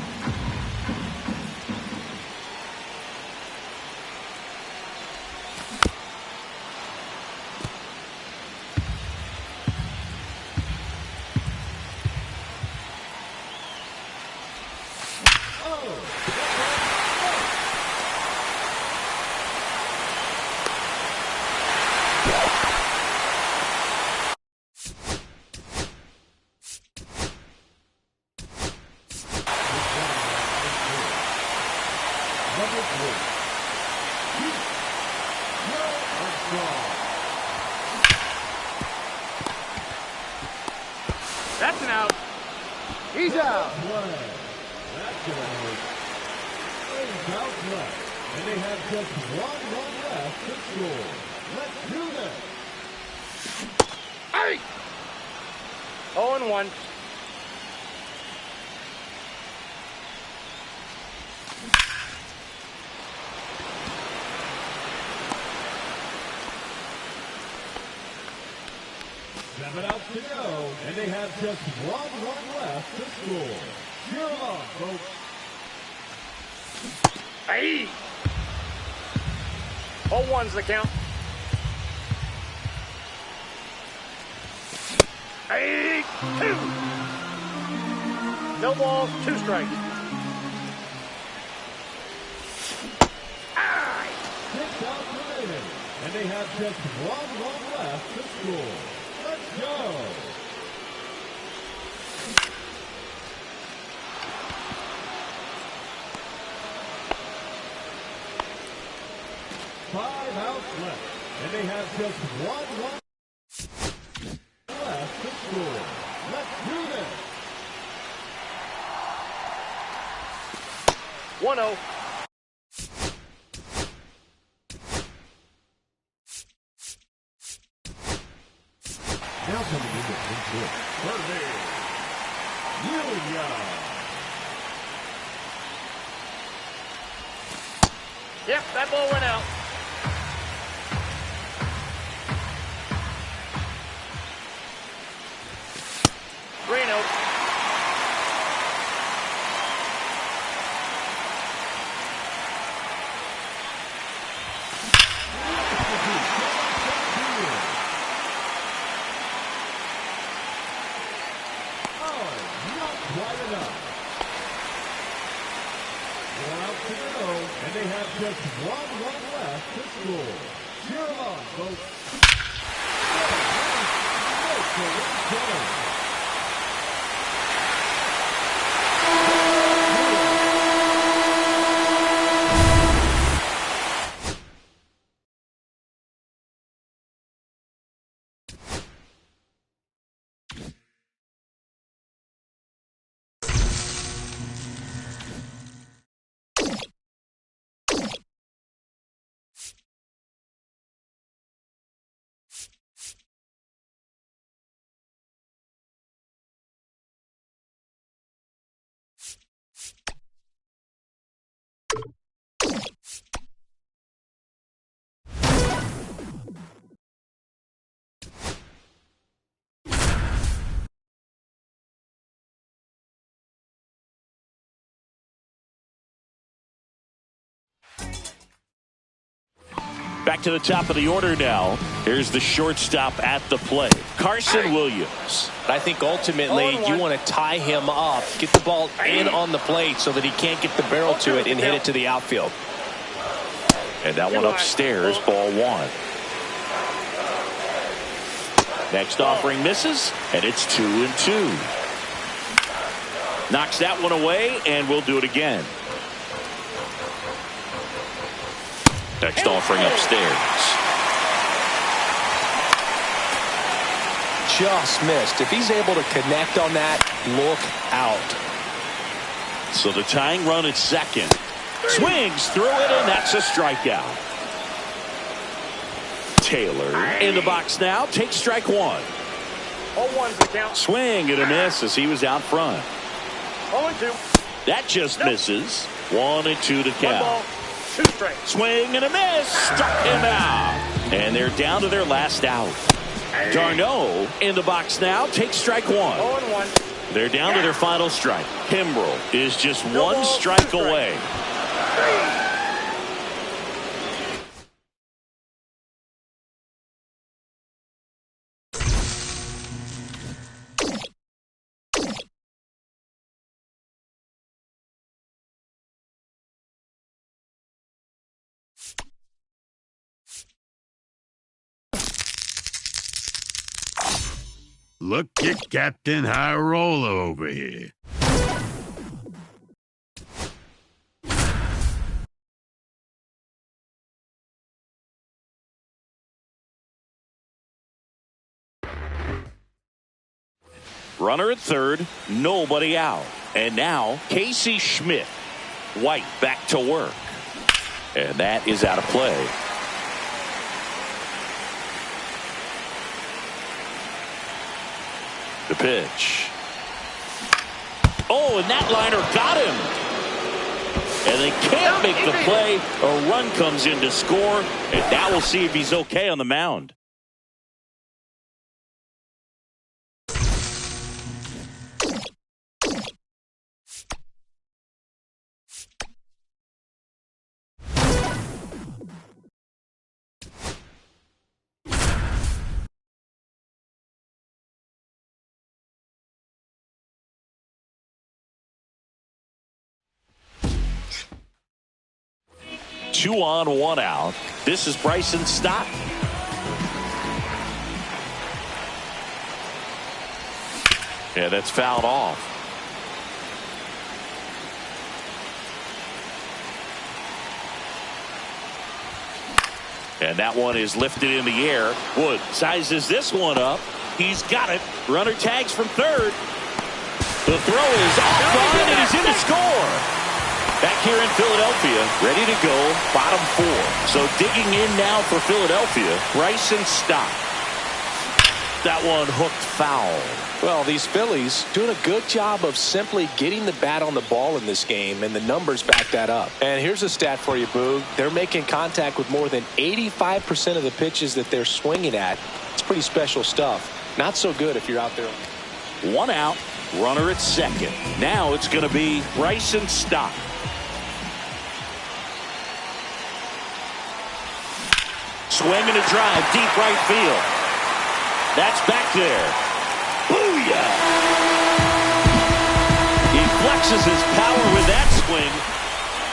Number 3, Armstrong. That's an out. He's out. Play. That's gonna hurt. Things out left, and they have just one run left to score. Let's do this. Hey. 0-1. Seven outs to go, and they have just one run left to score. Cheer them on, folks. Hey. 0-1's the count. Hey, 2. No balls, 2 strikes. Aye. 6 outs remaining, and they have just one run left to score. Let's go. Five outs left, and they have just one run left to score. Let's do this. 1-0. Now coming in to pitch hit, Irvin Williams. Yep, that ball went out. Reno. And they have just one run left to score. Cheer them on, folks. Back to the top of the order now. Here's the shortstop at the plate, Carson Williams. I think ultimately you want to tie him up, get the ball in on the plate so that he can't get the barrel to it and hit it to the outfield. And that one upstairs, ball one. Next offering misses, and it's 2-2. Knocks that one away, and we'll do it again. Next offering upstairs. Just missed. If he's able to connect on that, look out. So the tying run at second. Swings through it, and that's a strikeout. Taylor in the box now. Takes strike one. 0-1's the count. Swing and a miss as he was out front. 0-2. That just misses. 1-2 to One count. ball, 2 strikes. Swing and a miss. Struck him out. And they're down to their last out. Darno in the box now. Takes strike one. 0-1. They're down to their final strike. Kimbrel is just No one ball, strike 2 strikes. away. Look at Captain High Roller over here. Runner at third, nobody out. And now Casey Schmidt. White back to work. And that is out of play. The pitch. Oh, and that liner got him. And they can't make the play. A run comes in to score. And now we'll see if he's okay on the mound. Two on, one out. This is Bryson Stott. Yeah, that's fouled off. And that one is lifted in the air. Wood sizes this one up. He's got it. Runner tags from third. The throw is off on and he's in to score. Back here in Philadelphia, ready to go, bottom four. So digging in now for Philadelphia, Bryson Stott. That one hooked foul. Well, these Phillies doing a good job of simply getting the bat on the ball in this game, and the numbers back that up. And here's a stat for you, Boog. They're making contact with more than 85% of the pitches that they're swinging at. It's pretty special stuff. Not so good if you're out there. 1 out, runner at second. Now it's going to be Bryson Stott. Swing and a drive, deep right field. That's back there. Booyah! He flexes his power with that swing.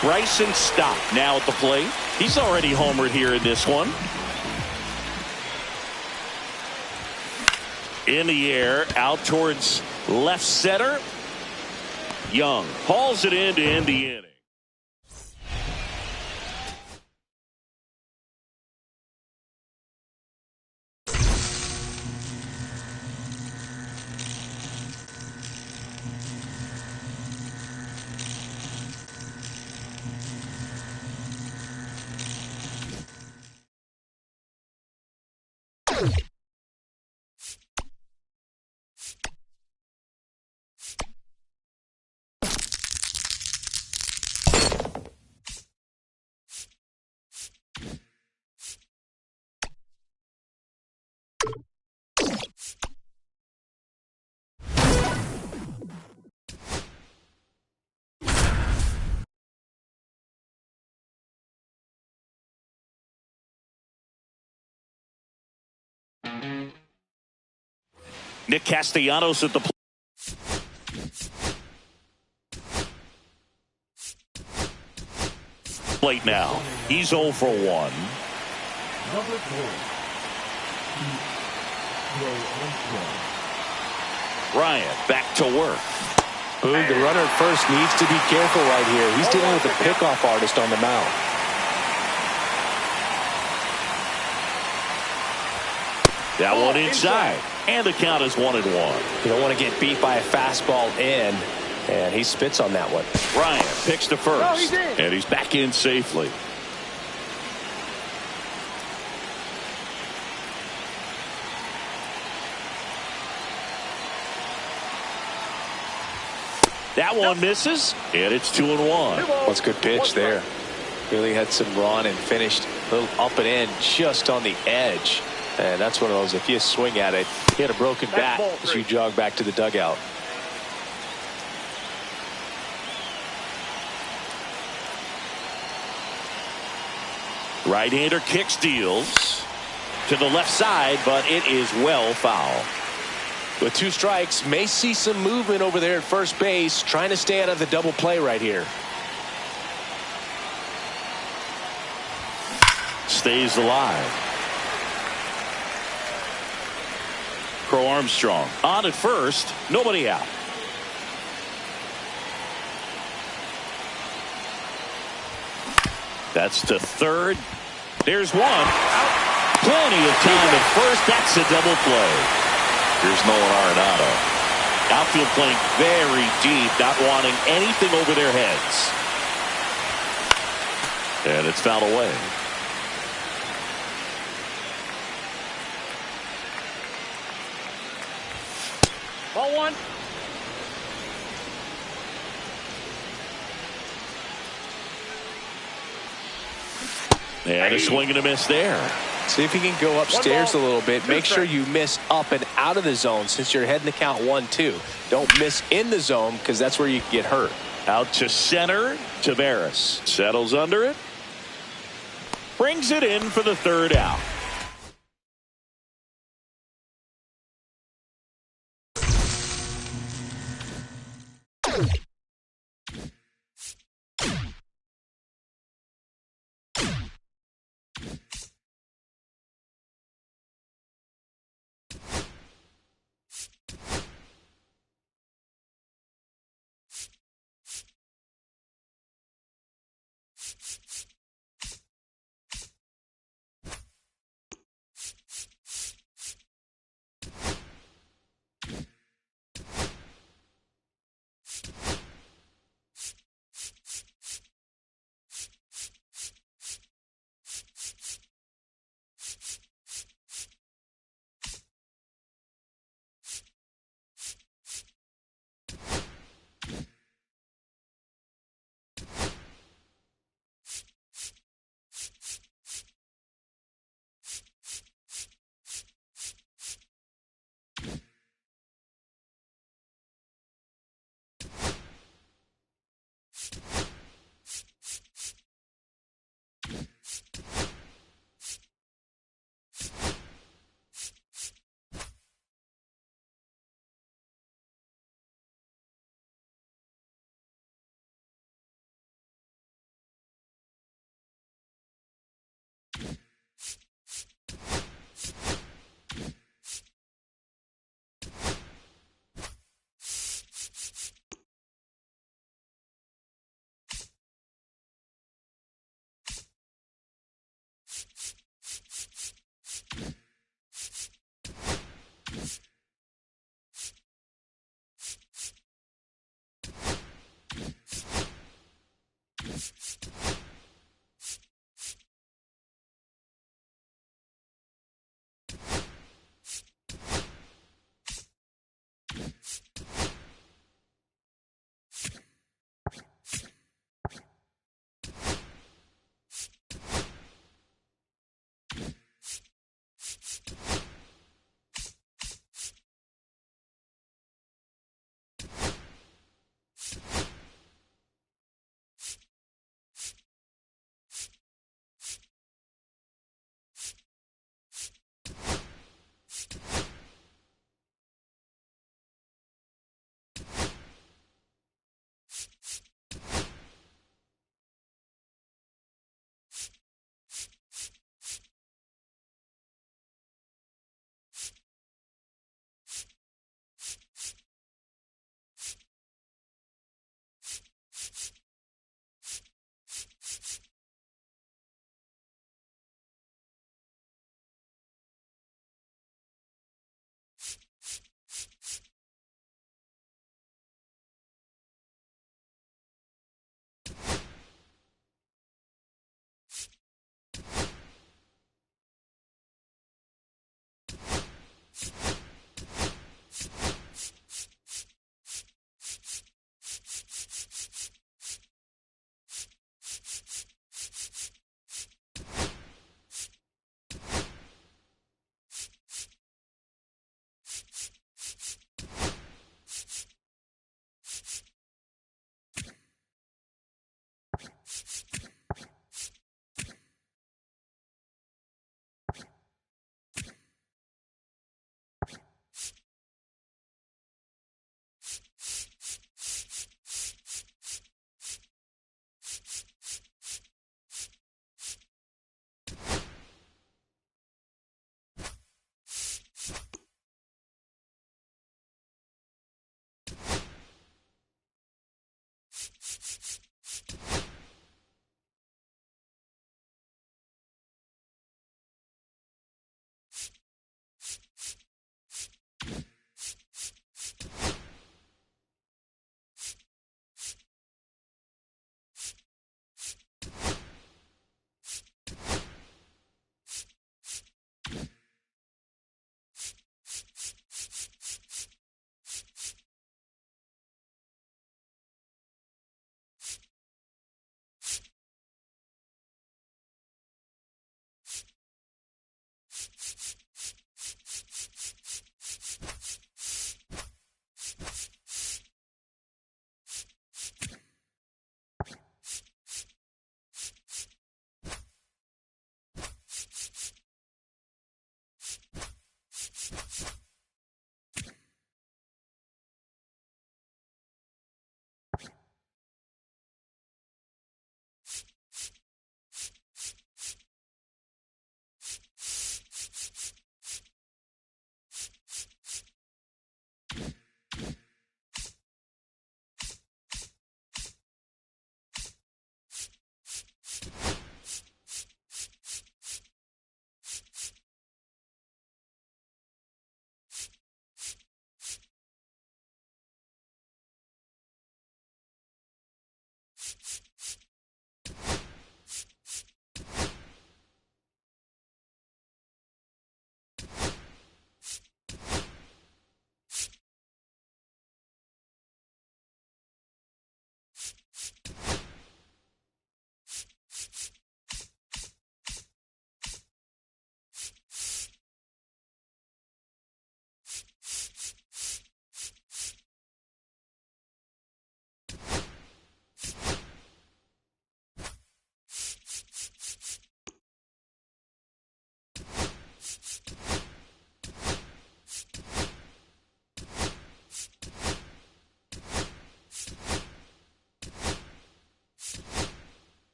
Bryson Stott now at the plate. He's already homered here in this one. In the air, out towards left center. Young hauls it in to end the inning. Nick Castellanos at the plate now. He's 0 for 1. Number 4. Ryan back to work. Boog, the runner at first needs to be careful right here. He's dealing with the pickoff artist on the mound. That one inside. And the count is 1-1. You don't want to get beat by a fastball in, and he spits on that one. Ryan picks to first. No, he's in. And he's back in safely. That one misses, and it's 2-1. That's a good pitch there. Really had some run and finished a little up and in just on the edge. And that's one of those, if you swing at it, you had a broken bat as you jog back to the dugout. Right-hander kicks, deals to the left side, but it is well foul. With 2 strikes, may see some movement over there at first base, trying to stay out of the double play right here. Stays alive. Crow Armstrong on at first, nobody out. That's to third. There's one. Plenty of time at first. That's a double play. Here's Nolan Arenado. Outfield playing very deep, not wanting anything over their heads. And it's fouled away. Ball 1. And a swing and a miss there. See if you can go upstairs a little bit. Make sure you miss up and out of the zone since you're heading to count 1-2. Don't miss in the zone because that's where you get hurt. Out to center. Taveras settles under it. Brings it in for the 3rd out.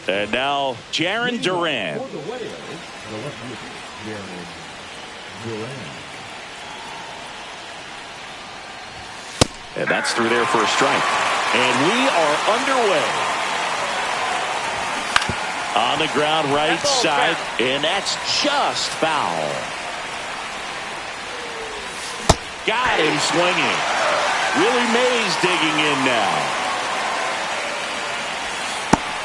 And now Jarren Duran. For the Whalers, the left wing, Jarren Duran. And that's through there for a strike. And we are underway. On the ground right side, and that's just foul. Got him swinging. Willie Mays digging in now.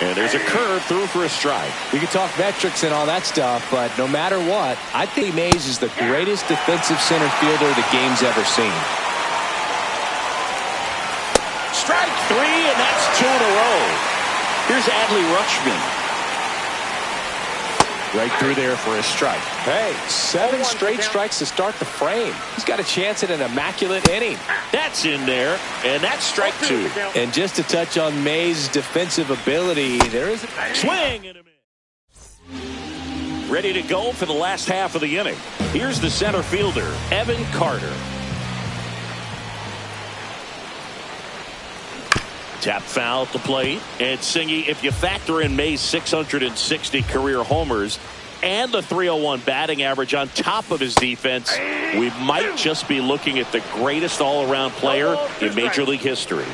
And there's a curve through for a strike. We could talk metrics and all that stuff, but no matter what, I think Mays is the greatest defensive center fielder the game's ever seen. Strike three, and that's 2 in a row. Here's Adley Rutschman. Right through there for a strike. Hey, 7 straight strikes to start the frame. He's got a chance at an immaculate inning. That's in there, and that's strike 2. And just to touch on Mays' defensive ability, there is a Swing and a miss. Ready to go for the last half of the inning. Here's the center fielder, Evan Carter. Tap foul at the plate. And Singy, if you factor in May's 660 career homers and the .301 batting average on top of his defense, we might just be looking at the greatest all-around player in Major League history.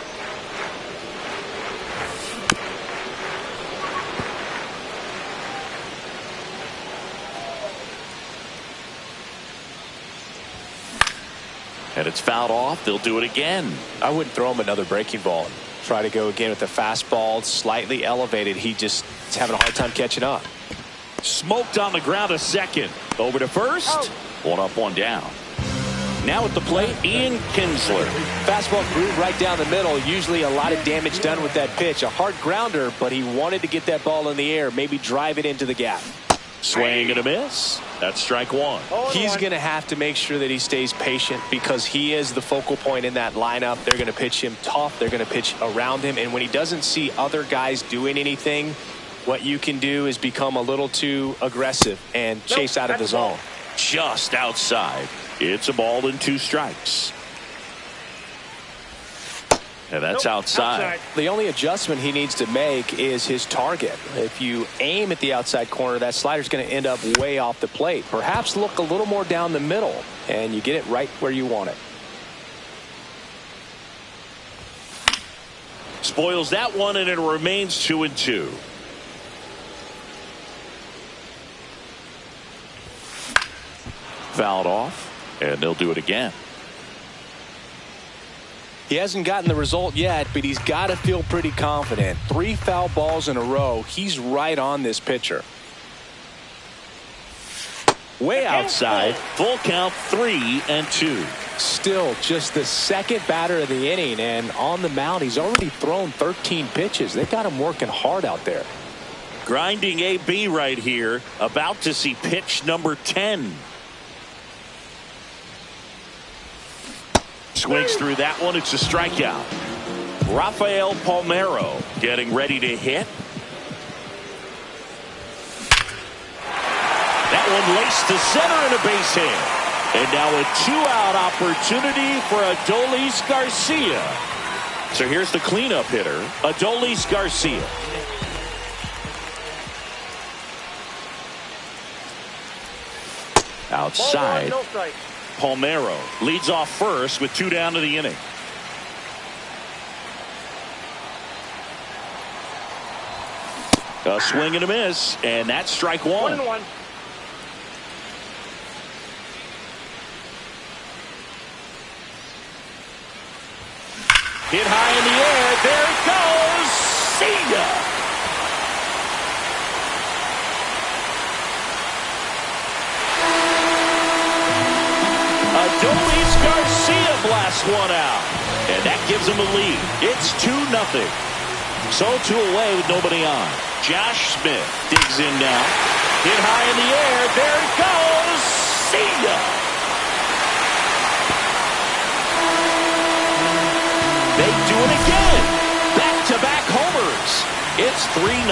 And it's fouled off. They'll do it again. I wouldn't throw him another breaking ball. Try to go again with the fastball, slightly elevated. He just is having a hard time catching up. Smoked on the ground a second. Over to first. 1 up, 1 down. Now at the plate, Ian Kinsler. Fastball groove right down the middle. Usually a lot of damage done with that pitch. A hard grounder, but he wanted to get that ball in the air, maybe drive it into the gap. Swing and a miss. That's strike 1. He's going to have to make sure that he stays patient because he is the focal point in that lineup. They're going to pitch him tough. They're going to pitch around him. And when he doesn't see other guys doing anything, what you can do is become a little too aggressive and chase out of the zone. Just outside. It's a ball and 2 strikes. And that's outside. The only adjustment he needs to make is his target. If you aim at the outside corner, that slider's going to end up way off the plate. Perhaps look a little more down the middle, and you get it right where you want it. Spoils that one, and it remains 2-2. Fouled off, and they'll do it again. He hasn't gotten the result yet, but he's got to feel pretty confident. 3 foul balls in a row. He's right on this pitcher. Way outside. Full count, 3-2. Still just the second batter of the inning, and on the mound, he's already thrown 13 pitches. They've got him working hard out there. Grinding AB right here. About to see pitch number 10. Swings through that one. It's a strikeout. Rafael Palmeiro getting ready to hit. That one laced to center and a base hit. And now a 2-out opportunity for Adolis Garcia. So here's the cleanup hitter, Adolis Garcia. Outside. Palmeiro leads off first with 2 down to the inning. A swing and a miss, and that's strike 1. 1-1. Hit high in the air. There it goes. See ya. Adolis Garcia blasts one out. And that gives him a lead. It's 2-0. So 2 away with nobody on. Josh Smith digs in now. Hit high in the air. There it goes. See ya. They do it again. Back-to-back homers. It's 3-0.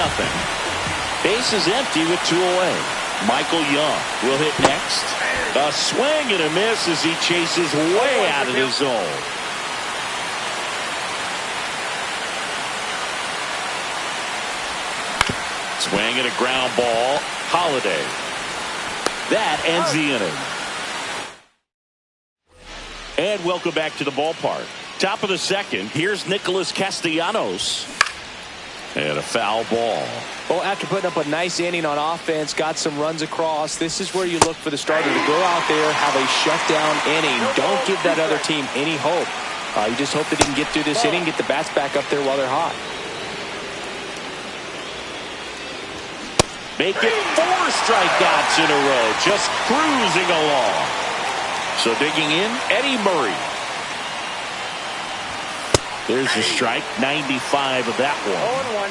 Base is empty with 2 away. Michael Young will hit next. A swing and a miss as he chases way out of the zone. Swing and a ground ball. Holiday. That ends the inning. And welcome back to the ballpark. Top of the second. Here's Nicholas Castellanos. And a foul ball. Well, after putting up a nice inning on offense, got some runs across, this is where you look for the starter to go out there, have a shutdown inning. Don't give that other team any hope. You just hope that he can get through this inning, get the bats back up there while they're hot. Make it 4 strikeouts in a row. Just cruising along. So digging in, Eddie Murray. There's a strike, 95 of that one. 0-1.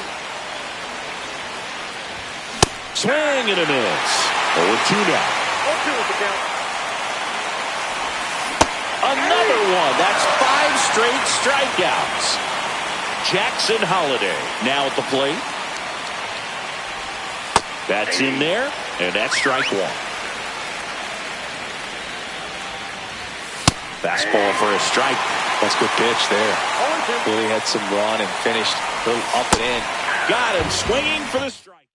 Swing and a miss. 0-2 now. 0-2 with the count. Another one. That's 5 straight strikeouts. Jackson Holiday now at the plate. That's in there, and that's strike 1. Fastball for a strike. That's a good pitch there. Really had some run and finished a little up and in. Got him swinging for the strike.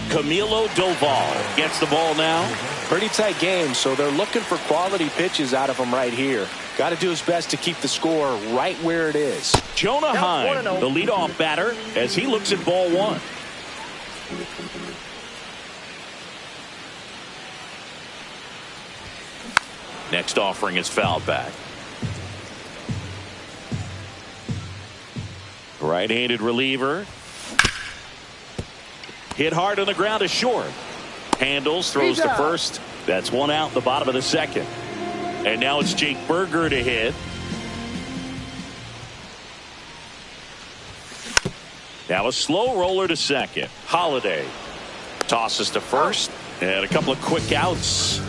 Camilo Doval gets the ball now. Pretty tight game, so they're looking for quality pitches out of him right here. Got to do his best to keep the score right where it is. Jonah Heim, the leadoff batter, as he looks at ball 1. Next offering is fouled back. Right-handed reliever. Hit hard on the ground to short. Handles, throws to first. That's 1 out in the bottom of the second. And now it's Jake Burger to hit. Now a slow roller to second. Holiday tosses to first. And a couple of quick outs.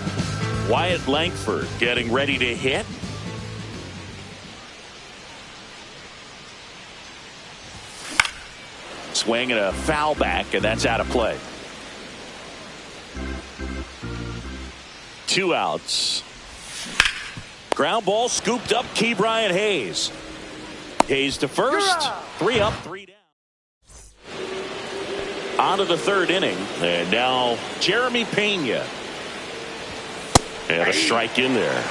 Wyatt Langford getting ready to hit. Swing and a foul back, and that's out of play. 2 outs. Ground ball scooped up. Ke'Bryan Hayes. Hayes to first. 3 up, 3 down. On to the 3rd inning. And now Jeremy Pena. And a strike in there.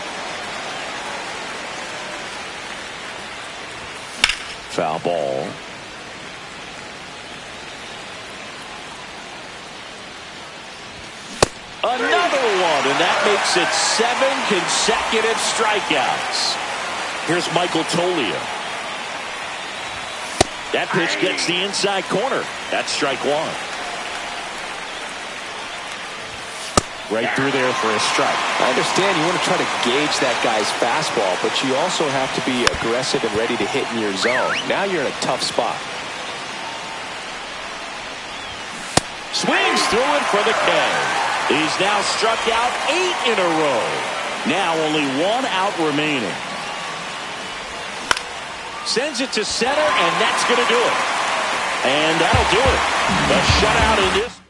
Foul ball. Another one, and that makes it 7 consecutive strikeouts. Here's Michael Toglia. That pitch gets the inside corner. That's strike 1. Right through there for a strike. I understand you want to try to gauge that guy's fastball, but you also have to be aggressive and ready to hit in your zone. Now you're in a tough spot. Swings through it for the K. He's now struck out 8 in a row. Now only 1 out remaining. Sends it to center, and that's going to do it. And that'll do it. The shutout in this.